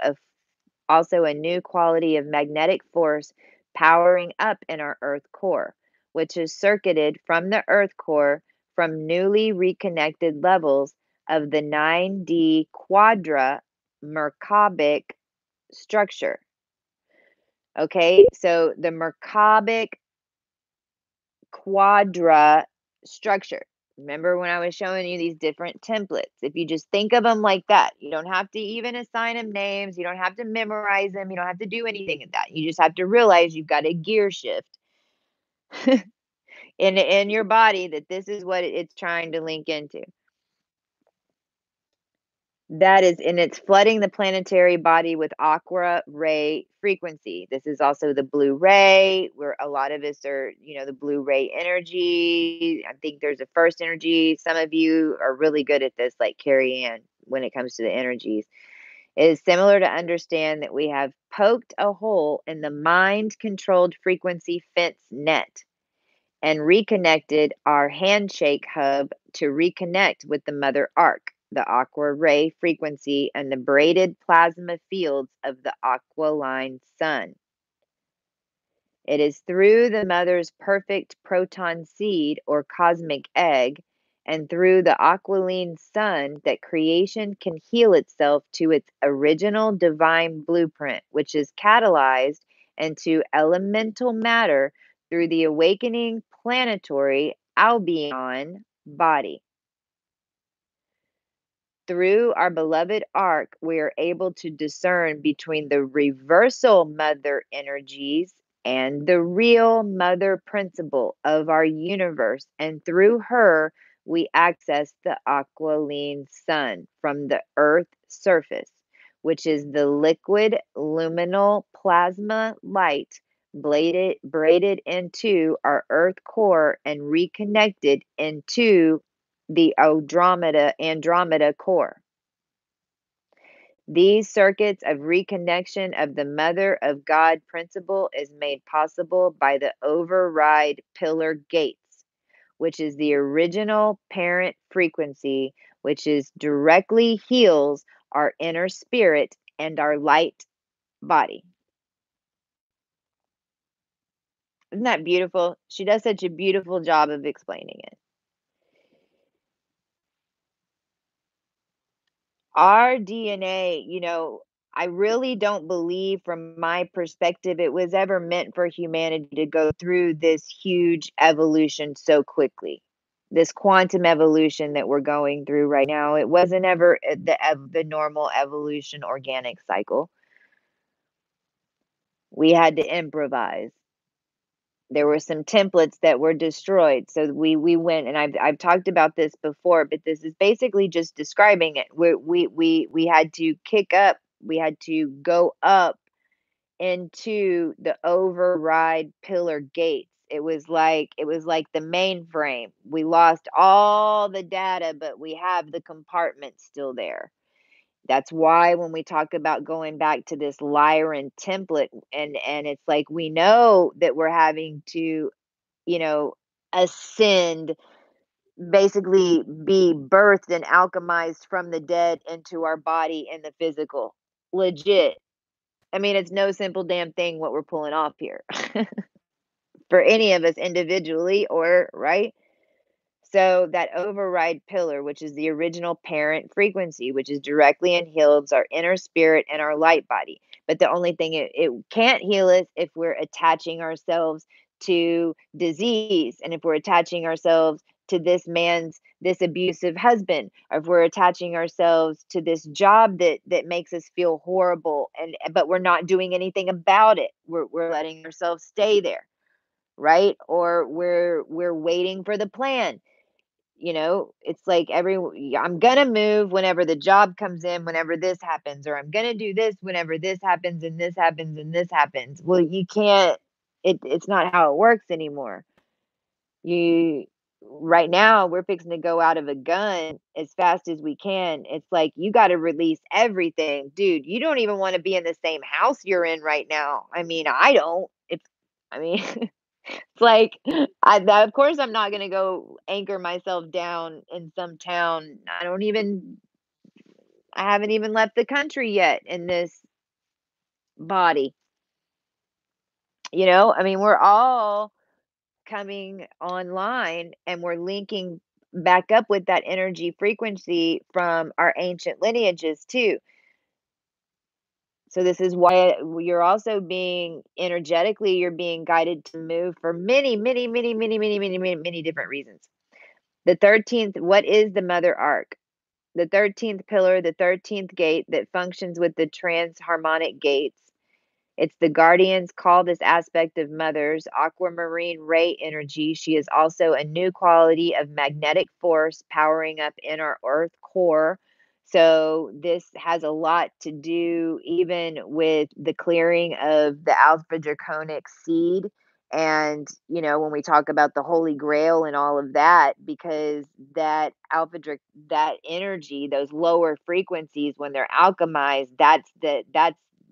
a new quality of magnetic force powering up in our Earth core, which is circuited from the Earth core from newly reconnected levels of the 9D quadra Merkabic structure. Okay, so the Merkabic quadra structure. Remember when I was showing you these different templates? If you just think of them like that, you don't have to even assign them names. You don't have to memorize them. You don't have to do anything of that. You just have to realize you've got a gear shift in your body that this is what it's trying to link into. That is, and it's flooding the planetary body with Aqua Ray Frequency. This is also the blue ray, where a lot of us are, the blue ray energy. I think there's a first energy. Some of you are really good at this, like Carrie Ann, when it comes to the energies. It is similar to understand that we have poked a hole in the mind-controlled frequency fence net and reconnected our handshake hub to reconnect with the mother arc, the Aqua Ray Frequency, and the braided plasma fields of the aquiline sun. It is through the mother's perfect proton seed or cosmic egg and through the aquiline sun that creation can heal itself to its original divine blueprint, which is catalyzed into elemental matter through the awakening planetary albion body. Through our beloved arc, we are able to discern between the reversal mother energies and the real mother principle of our universe. And through her, we access the aquiline sun from the earth surface, which is the liquid luminal plasma light braided into our earth core and reconnected into the Andromeda core. These circuits of reconnection of the Mother of God principle is made possible by the override pillar gates, which is the original parent frequency, which is directly heals our inner spirit and our light body. Isn't that beautiful? She does such a beautiful job of explaining it. Our DNA, I really don't believe from my perspective it was ever meant for humanity to go through this huge evolution so quickly. This quantum evolution that we're going through right now, it wasn't ever the normal evolution organic cycle. We had to improvise. There were some templates that were destroyed, so we went, and I've talked about this before, but this is basically just describing it. We had to kick up, we had to go up into the override pillar gates. It was like the mainframe. We lost all the data, but we have the compartment still there. That's why when we talk about going back to this Lyran template, and it's like we know that we're having to, you know, ascend, basically be birthed and alchemized from the dead into our body in the physical. Legit. I mean, it's no simple damn thing what we're pulling off here for any of us individually, or right? So that override pillar, which is the original parent frequency, which is directly inhales our inner spirit and our light body. But the only thing it can't heal us if we're attaching ourselves to disease, and if we're attaching ourselves to this abusive husband, or if we're attaching ourselves to this job that makes us feel horrible, and but we're not doing anything about it. We're letting ourselves stay there, right? Or we're waiting for the plan. It's like I'm gonna move whenever the job comes in, whenever this happens, or I'm gonna do this whenever this happens and this happens and this happens. Well, you can't. It's not how it works anymore. You Right now we're fixing to go out of a gun as fast as we can. It's like you got to release everything, dude. You don't even want to be in the same house you're in right now. I mean, I don't. I mean, It's like, of course, I'm not gonna go anchor myself down in some town. I haven't even left the country yet in this body. I mean, we're all coming online and we're linking back up with that energy frequency from our ancient lineages too. So this is why you're also being energetically, you're being guided to move for many, many, many, many, many, many, many, many different reasons. The 13th, what is the mother arc? The 13th pillar, the 13th gate that functions with the transharmonic gates. It's the guardians call this aspect of mother's aquamarine ray energy. She is also a new quality of magnetic force powering up in our earth core. So this has a lot to do even with the clearing of the alpha draconic seed. And, when we talk about the Holy Grail and all of that, because that energy, those lower frequencies, when they're alchemized, that's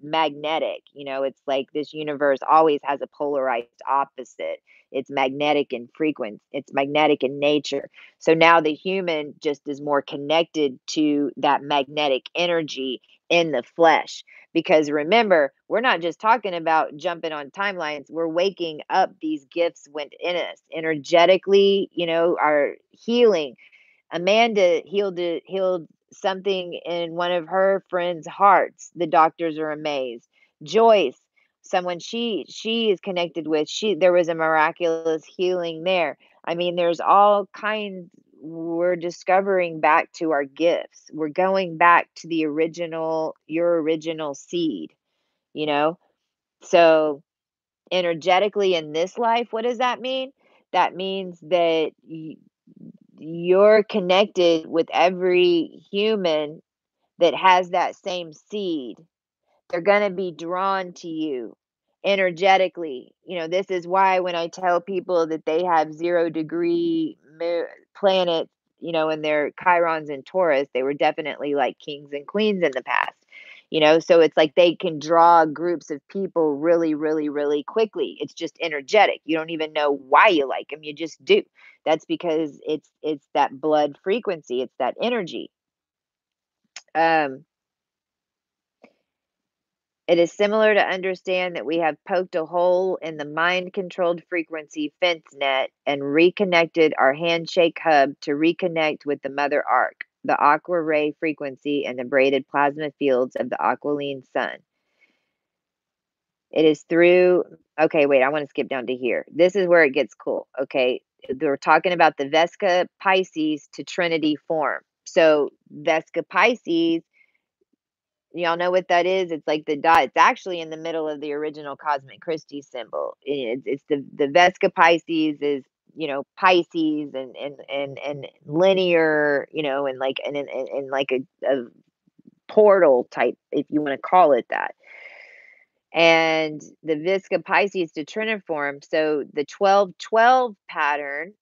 magnetic. It's like this universe always has a polarized opposite. It's magnetic in frequency, it's magnetic in nature. So now the human just is more connected to that magnetic energy in the flesh. Because remember, we're not just talking about jumping on timelines, we're waking up these gifts within us energetically, our healing. Amanda healed something in one of her friends' hearts. The doctors are amazed. Joyce, someone she is connected with, there was a miraculous healing there. I mean, there's all kinds. We're discovering back to our gifts. We're going back to your original seed, you know? So energetically in this life, what does that mean? That means that you're connected with every human that has that same seed. They're going to be drawn to you energetically. This is why when I tell people that they have 0 degree planets, in their Chirons and Taurus, they were definitely like kings and queens in the past. So it's like they can draw groups of people really, really, really quickly. It's just energetic. You don't even know why you like them. You just do. That's because it's that blood frequency. It's that energy. Um, It is similar to understand that we have poked a hole in the mind-controlled frequency fence net and reconnected our handshake hub to reconnect with the mother arc, the Aqua Ray Frequency, and the braided plasma fields of the aqualine sun. It is through okay, wait, I wanna skip down to here. This is where it gets cool, okay? We're talking about the Vesca Pisces to Trinity form. So, Vesca Pisces, y'all know what that is? It's like the dot. It's actually in the middle of the original Cosmic Christie symbol. It's the Vesca Pisces is Pisces and linear, and like and like a portal type, if you want to call it that. And the Visca Pisces to Triniform. So the 12-12 pattern.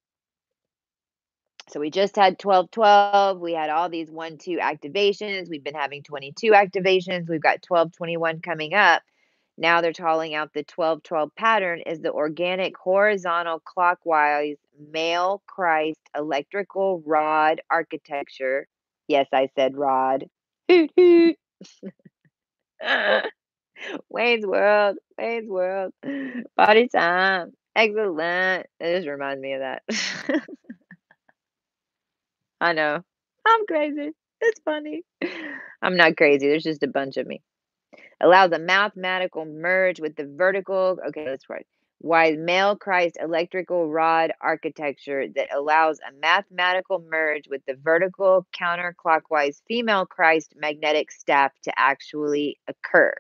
So we just had 12-12. We had all these 1-2 activations. We've been having 22 activations. We've got 12-21 coming up. Now they're calling out the 12-12 pattern is the organic horizontal clockwise male Christ electrical rod architecture. Yes, I said rod. Hoot hoot. Wayne's World. Wayne's World. Party time. Excellent. It just reminds me of that. I know. I'm crazy. It's funny. I'm not crazy. There's just a bunch of me. Allows a mathematical merge with the vertical. Okay, that's right. Wise male Christ electrical rod architecture that allows a mathematical merge with the vertical counterclockwise female Christ magnetic staff to actually occur.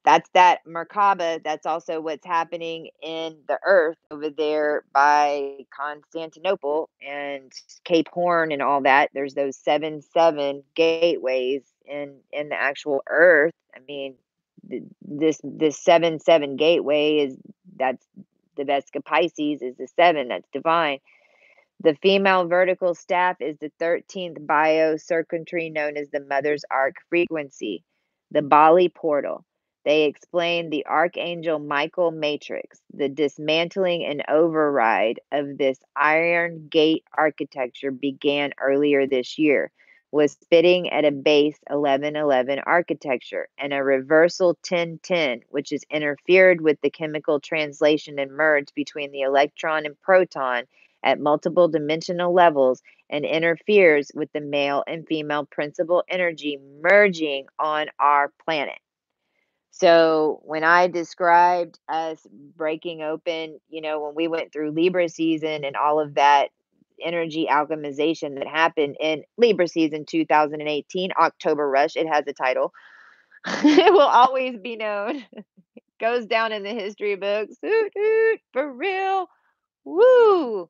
That's that Merkaba. That's also what's happening in the earth over there by Constantinople and Cape Horn and all that. There's those 7-7 gateways in the actual earth. I mean, this 7-7 gateway that's the Vesca Pisces is the 7, that's divine. The female vertical staff is the 13th biocircuitry known as the Mother's Arc frequency, the Bali portal. They explain the Archangel Michael matrix. The dismantling and override of this Iron Gate architecture began earlier this year, was fitting at a base 1111 architecture and a reversal 1010, which has interfered with the chemical translation and merge between the electron and proton at multiple dimensional levels and interferes with the male and female principal energy merging on our planet. So when I described us breaking open, when we went through Libra season and all of that energy alchemization that happened in Libra season 2018, October Rush, it has a title. It will always be known. Goes down in the history books. Hoot, hoot, for real. Woo!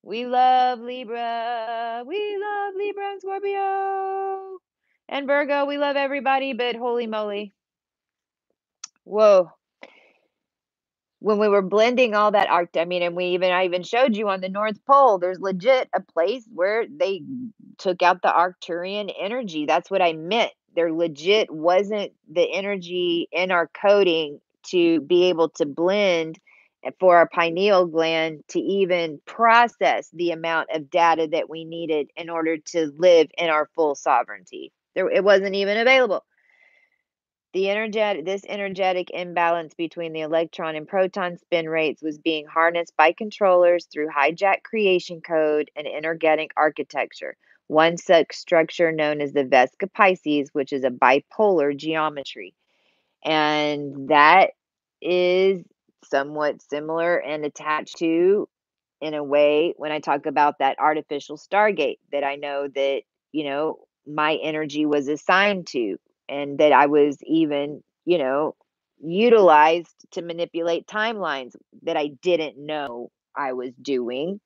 We love Libra. We love Libra and Scorpio. And Virgo, we love everybody, but holy moly. Whoa. When we were blending all that and I even showed you on the North Pole, there's legit a place where they took out the Arcturian energy. That's what I meant. There legit wasn't the energy in our coding to be able to blend for our pineal gland to even process the amount of data that we needed in order to live in our full sovereignty. It wasn't even available. This energetic imbalance between the electron and proton spin rates was being harnessed by controllers through hijacked creation code and energetic architecture. One such structure known as the Vesica Pisces, which is a bipolar geometry. And that is somewhat similar and attached to, in a way, when I talk about that artificial stargate that I know that, my energy was assigned to, and that I was even, utilized to manipulate timelines that I didn't know I was doing,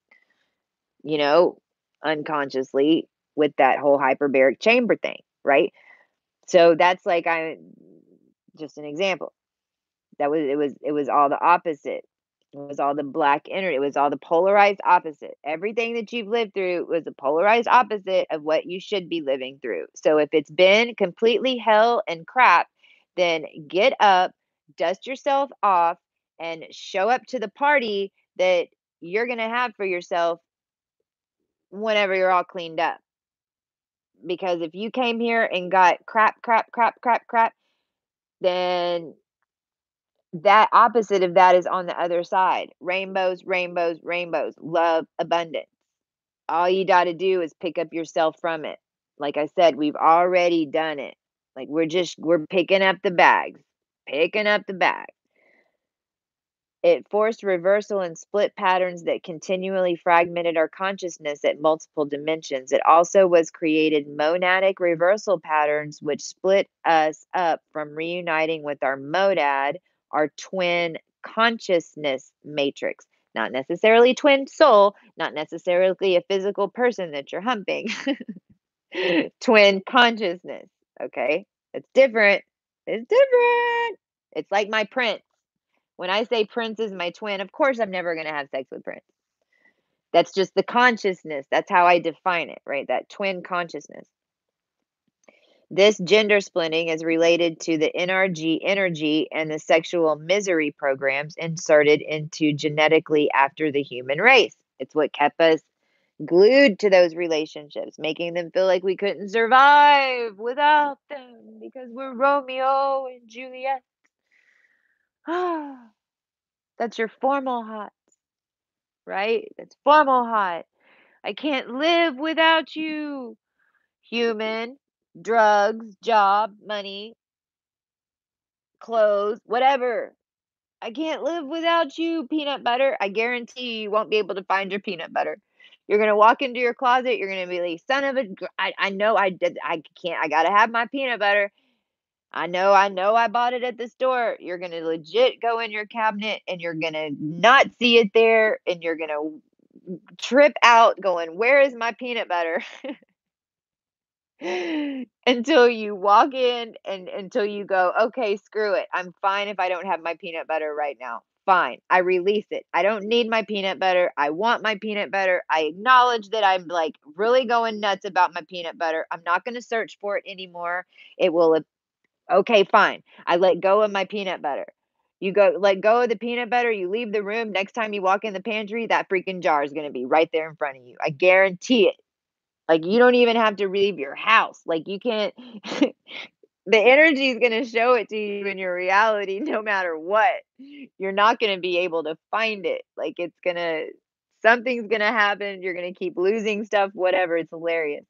you know, unconsciously with that whole hyperbaric chamber thing, right? So that's like just an example. It was all the opposite. It was all the black energy. It was all the polarized opposite. Everything that you've lived through was a polarized opposite of what you should be living through. So if it's been completely hell and crap, then get up, dust yourself off, and show up to the party that you're going to have for yourself whenever you're all cleaned up. Because if you came here and got crap, crap, crap, crap, crap, then that opposite of that is on the other side. Rainbows, rainbows, rainbows, love, abundance. All you got to do is pick up yourself from it. Like I said, we've already done it. Like we're picking up the bags, picking up the bag. It forced reversal and split patterns that continually fragmented our consciousness at multiple dimensions. It also was created monadic reversal patterns, which split us up from reuniting with our monad, our twin consciousness matrix. Not necessarily twin soul, not necessarily a physical person that you're humping. Twin consciousness. Okay. It's different. It's different. It's like my prince. When I say Prince is my twin, of course I'm never going to have sex with Prince. That's just the consciousness. That's how I define it, right? That twin consciousness. This gender splitting is related to the NRG energy and the sexual misery programs inserted into genetically after the human race. It's what kept us glued to those relationships, making them feel like we couldn't survive without them because we're Romeo and Juliet. That's your formal hot, right? That's formal hot. I can't live without you. Human, drugs, job, money, clothes, whatever. I can't live without you. Peanut butter. I guarantee you won't be able to find your peanut butter. You're going to walk into your closet. You're going to be like, son of a, I know I did. I can't, I got to have my peanut butter. I know I bought it at the store. You're going to legit go in your cabinet and you're going to not see it there. And you're going to trip out going, where is my peanut butter? Until you walk in and until you go, okay, screw it. I'm fine if I don't have my peanut butter right now. Fine. I release it. I don't need my peanut butter. I want my peanut butter. I acknowledge that I'm like really going nuts about my peanut butter. I'm not going to search for it anymore. It will Okay, fine. I let go of my peanut butter. You go let go of the peanut butter, you leave the room, next time you walk in the pantry, that freaking jar is gonna be right there in front of you. I guarantee it. Like, you don't even have to leave your house. Like, you can't the energy is gonna show it to you in your reality no matter what. You're not gonna be able to find it. Like, it's gonna something's gonna happen, you're gonna keep losing stuff, whatever, it's hilarious.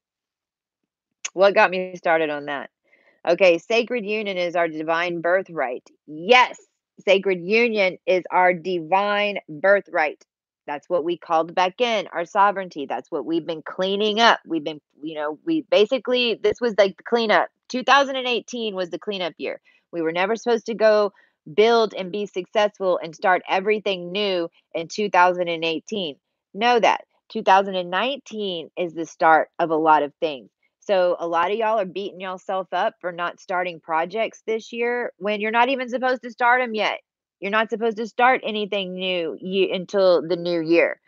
What got me started on that? Okay, sacred union is our divine birthright. Yes, sacred union is our divine birthright. That's what we called back in our sovereignty. That's what we've been cleaning up. We've been, we basically, this was like the cleanup. 2018 was the cleanup year. We were never supposed to go build and be successful and start everything new in 2018. Know that 2019 is the start of a lot of things. So a lot of y'all are beating yourself up for not starting projects this year when you're not even supposed to start them yet. You're not supposed to start anything new until the new year.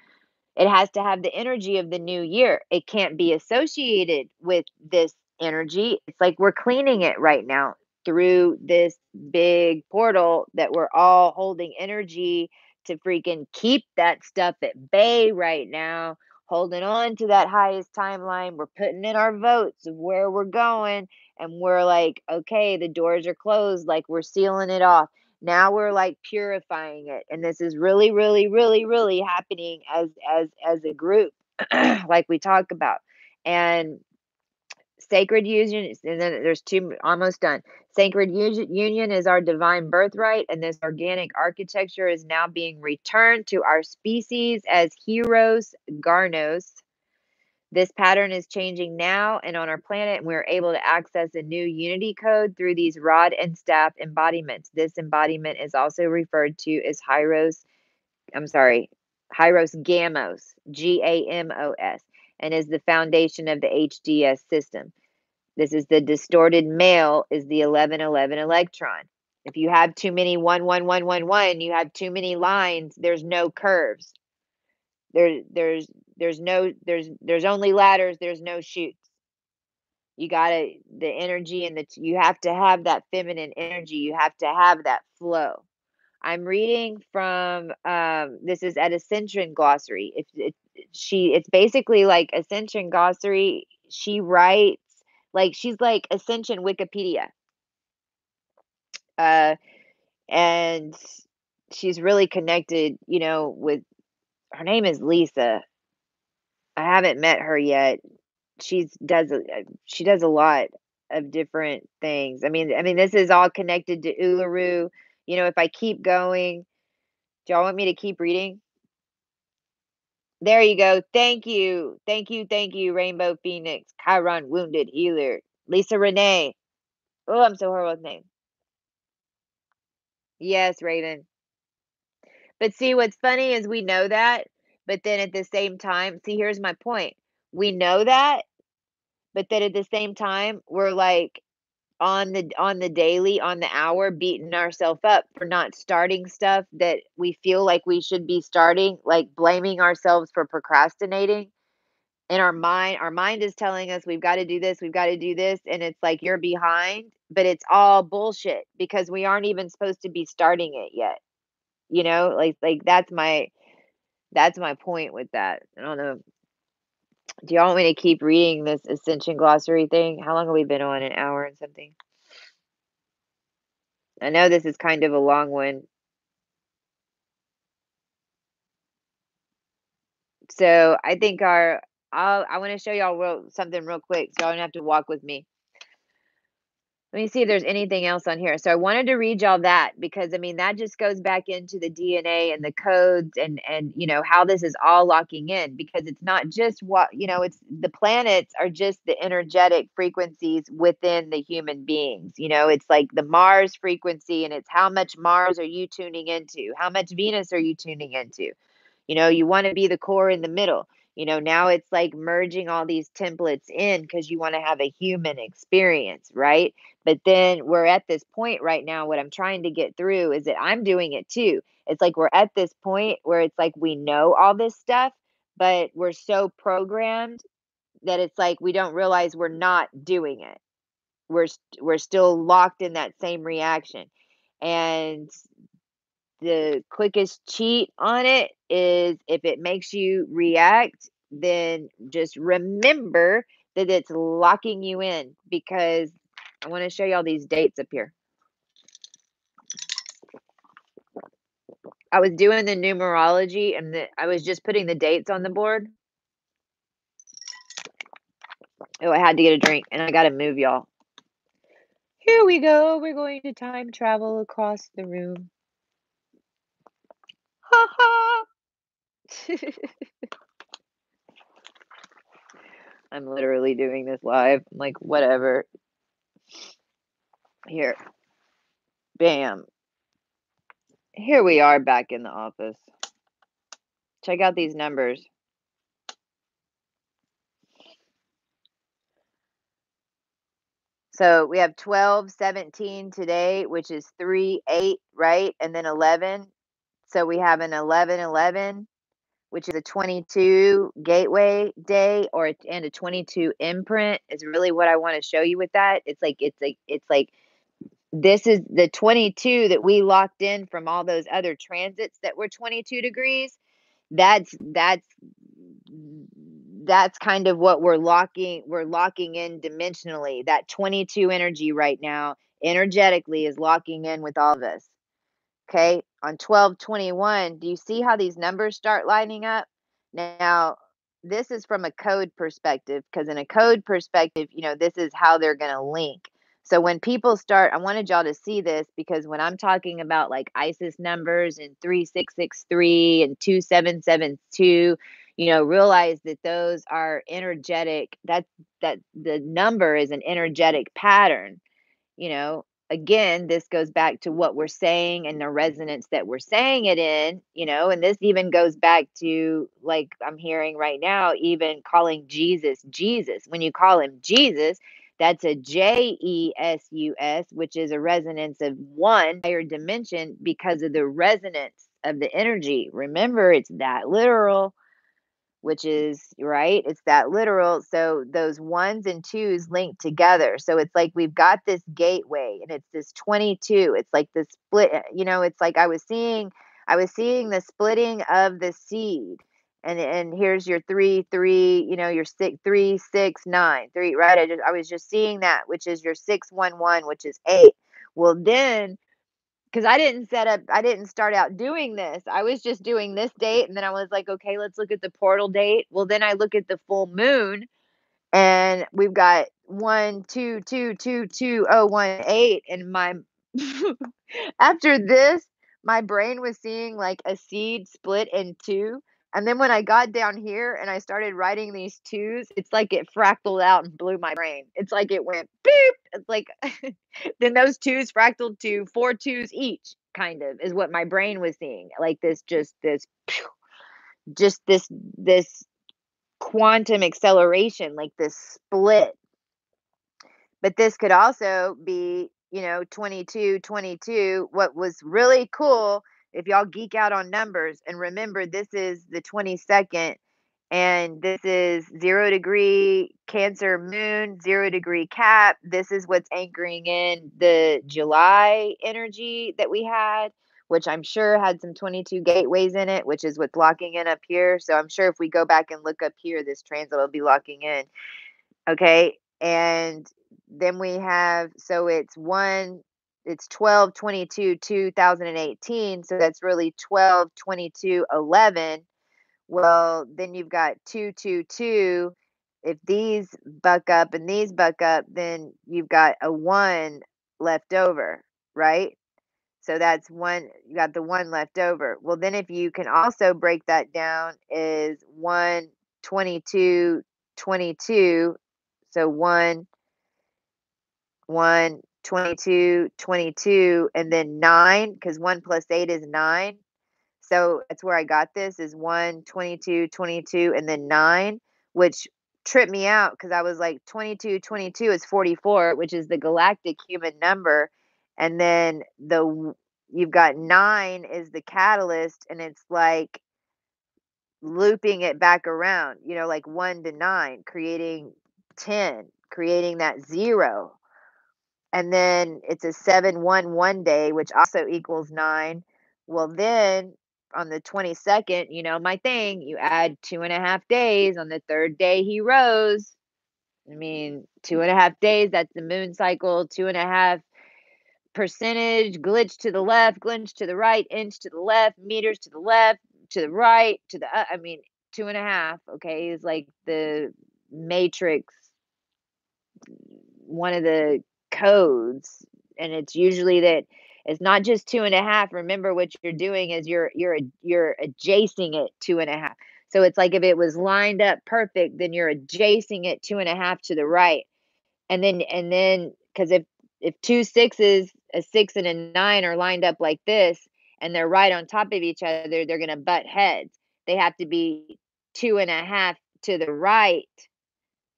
It has to have the energy of the new year. It can't be associated with this energy. It's like we're cleaning it right now through this big portal that we're all holding energy to freaking keep that stuff at bay right now, holding on to that highest timeline. We're putting in our votes of where we're going, and we're like, okay, the doors are closed, like we're sealing it off. Now we're like purifying it, and this is really, really, really, really happening as a group, like we talk about. And sacred union, and then there's two, almost done. Sacred union is our divine birthright, and this organic architecture is now being returned to our species as heroes garnos. This pattern is changing now and on our planet, and we're able to access a new unity code through these rod and staff embodiments. This embodiment is also referred to as Hyros Gamos, Gamos, and is the foundation of the HDS system. This is the distorted male, is the 1111 electron. If you have too many 11111, you have too many lines, there's no curves. There's only ladders, there's no chutes. You gotta the energy and you have to have that feminine energy. You have to have that flow. I'm reading from this is at Ascension Glossary. It's basically like Ascension Glossary. She writes like she's like Ascension Wikipedia. Uh and she's really connected, with her name is Lisa. I haven't met her yet. She does a lot of different things. I mean, this is all connected to Uluru. If I keep going, do y'all want me to keep reading? There you go. Thank you. Thank you. Thank you, Rainbow Phoenix, Chiron Wounded Healer, Lisa Renee. Oh, I'm so horrible with names. Yes, Raven. But see, what's funny is we know that, but then at the same time, see, here's my point. We know that, but then at the same time, we're like, on the daily, on the hour, beating ourselves up for not starting stuff that we feel like we should be starting, like blaming ourselves for procrastinating. In our mind is telling us we've got to do this, we've got to do this, and it's like you're behind, but it's all bullshit because we aren't even supposed to be starting it yet. Like that's my point with that. I don't know. Do y'all want me to keep reading this Ascension Glossary thing? How long have we been on? An hour and something? I know this is kind of a long one. So I think I want to show y'all something real quick, so y'all don't have to walk with me. Let me see if there's anything else on here. So I wanted to read y'all that because I mean that just goes back into the DNA and the codes and how this is all locking in because it's not just it's the planets are just the energetic frequencies within the human beings. It's like the Mars frequency and it's how much Mars are you tuning into? How much Venus are you tuning into? You want to be the core in the middle. Now it's like merging all these templates in because you want to have a human experience, right? But then we're at this point right now. What I'm trying to get through is that I'm doing it too. It's like we're at this point where it's like we know all this stuff, but we're so programmed that it's like we don't realize we're not doing it. we're still locked in that same reaction. And the quickest cheat on it is if it makes you react, then just remember that it's locking you in, because I want to show you all these dates up here. I was doing the numerology and I was just putting the dates on the board. Oh, I had to get a drink and I got to move, y'all. Here we go. We're going to time travel across the room. Ha ha. I'm literally doing this live. I'm like, whatever. Here. Bam. Here we are back in the office. Check out these numbers. So we have 12, 17 today, which is 3, 8, right? And then 11. So we have an 11, 11, which is a 22 gateway day, and a 22 imprint is really what I want to show you with that. It's like this is the 22 that we locked in from all those other transits that were 22 degrees. That's kind of what we're locking in dimensionally. That 22 energy right now energetically is locking in with all of us. Okay, on 12/21, do you see how these numbers start lining up? Now, this is from a code perspective, because in a code perspective, this is how they're going to link. So when people start, I wanted y'all to see this, because when I'm talking about like ISIS numbers and 3663 and 2772, realize that those are energetic. That the number is an energetic pattern. Again, this goes back to what we're saying and the resonance that we're saying it in, and this even goes back to, like, I'm hearing right now, even calling Jesus Jesus. When you call him Jesus, that's a Jesus, which is a resonance of one higher dimension because of the resonance of the energy. Remember, it's that literal, which is right. It's that literal. So those ones and twos link together. So it's like we've got this gateway and it's this 22. It's like the split, it's like I was seeing the splitting of the seed. And here's your 3, 3, your 6, 3, 6, 9, 3, right? I was just seeing that, which is your 611, which is 8. Well, then, because I didn't start out doing this. I was just doing this date, and then I was like, okay, let's look at the portal date. Well, then I look at the full moon, and we've got 1 2 2 2 2 0 1 8, and my after this, my brain was seeing like a seed split in two. And then when I got down here and I started writing these twos, it's like it fractaled out and blew my brain. It's like it went beep. It's like then those twos fractaled to 4 twos each, kind of, is what my brain was seeing. Like this, just this quantum acceleration, like this split. But this could also be, 22, 22. What was really cool, if y'all geek out on numbers, and remember, this is the 22nd, and this is 0 degree Cancer moon, 0 degree Cap. This is what's anchoring in the July energy that we had, which I'm sure had some 22 gateways in it, which is what's locking in up here. So I'm sure if we go back and look up here, this transit will be locking in. Okay. And then we have, so it's 12/22/2018. So that's really 12/22/11. Well, then you've got 2 2 2. If these buck up and these buck up, then you've got a one left over, right? So that's one, you got the one left over. Well, then if you can also break that down is 1 22 22. So 1 1 22 22, and then 9, because 1 plus 8 is 9. So that's where I got this, is 1 22 22 and then 9, which tripped me out because I was like 22 22 is 44, which is the galactic human number. And then you've got 9 is the catalyst, and it's like looping it back around, like 1 to 9, creating 10, creating that 0. and then it's a 711 day, which also equals 9. Well, then on the 22nd, you know my thing, you add 2.5 days. On the third day, he rose. I mean, 2.5 days, that's the moon cycle, 2.5 percentage, glitch to the left, glitch to the right, inch to the left, meters to the left, to the right, to the, I mean, 2.5, okay, is like the matrix, one of the codes. And it's usually that it's not just 2.5. Remember, what you're doing is you're adjacing it 2.5. So it's like if it was lined up perfect, then you're adjacing it 2.5 to the right. And then because if two sixes, a 6 and a 9, are lined up like this and they're right on top of each other, they're going to butt heads. They have to be 2.5 to the right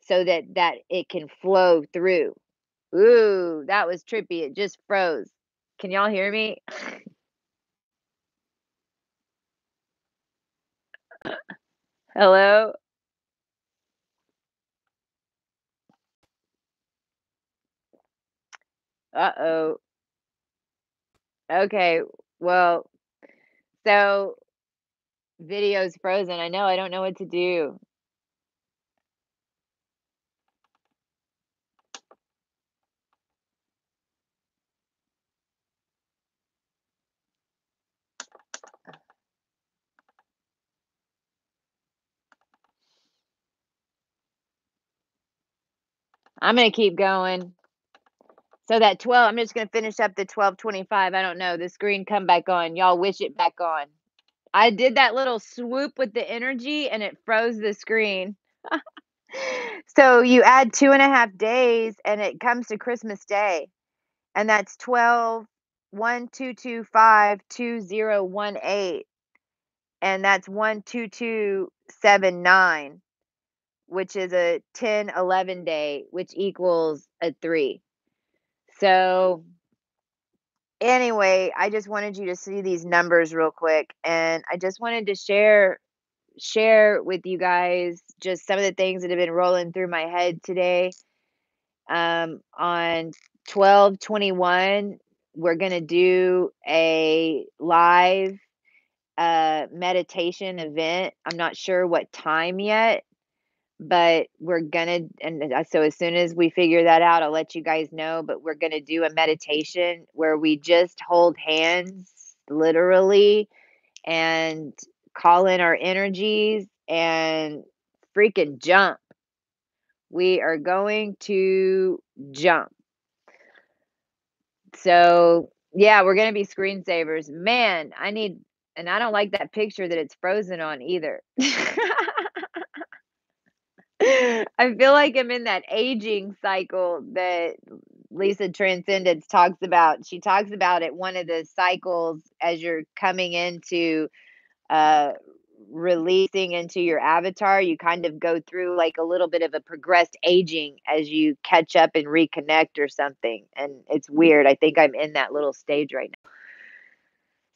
so that it can flow through. Ooh, that was trippy. It just froze. Can y'all hear me? Hello? Uh-oh. Okay. Well, so video's frozen. I know. I don't know what to do. I'm going to keep going. So that 12, I'm just going to finish up the 1225. I don't know. The screen come back on. Y'all wish it back on. I did that little swoop with the energy and it froze the screen. So you add 2.5 days and it comes to Christmas Day. And that's 12/1/2/25/2018, and that's 1/2/2/7/9, which is a 10/11 day, which equals a 3. So anyway, I just wanted you to see these numbers real quick, and I just wanted to share with you guys just some of the things that have been rolling through my head today. On 12/21, we're gonna do a live meditation event. I'm not sure what time yet, but we're gonna, and so as soon as we figure that out, I'll let you guys know. But we're gonna do a meditation where we just hold hands, literally, and call in our energies and freaking jump. We are going to jump. So, yeah, we're gonna be screensavers. Man, and I don't like that picture that it's frozen on either. I feel like I'm in that aging cycle that Lisa Transcendence talks about. She talks about it, one of the cycles as you're coming into uh releasing into your avatar, you kind of go through like a little bit of a progressed aging as you catch up and reconnect or something. And it's weird. I think I'm in that little stage right now.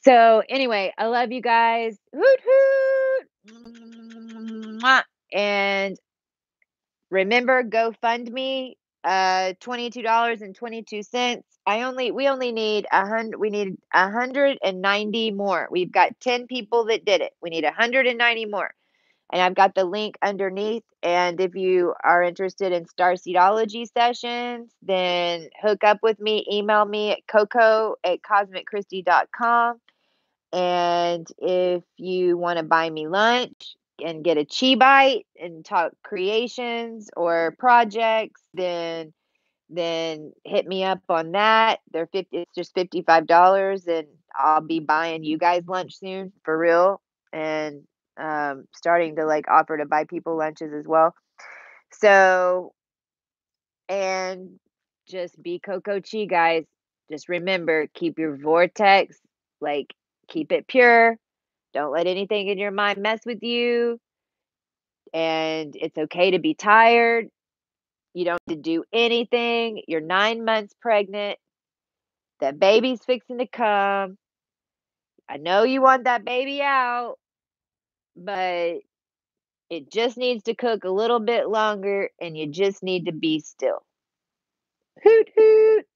So anyway, I love you guys. Hoot hoot. Mwah. And remember, GoFundMe, $22.22. We only need 100. We need 190 more. We've got 10 people that did it. We need 190 more. And I've got the link underneath. And if you are interested in starseedology sessions, then hook up with me. Email me at coco@cosmicchristy.com. And if you want to buy me lunch and get a chi bite and talk creations or projects, then hit me up on that. It's just $55, and I'll be buying you guys lunch soon for real, and starting to like offer to buy people lunches as well. So, and just be Coco Chi, guys. Just remember, keep your vortex, like, keep it pure. Don't let anything in your mind mess with you. And it's okay to be tired. You don't have to do anything. You're 9 months pregnant. That baby's fixing to come. I know you want that baby out, but it just needs to cook a little bit longer and you just need to be still. Hoot, hoot.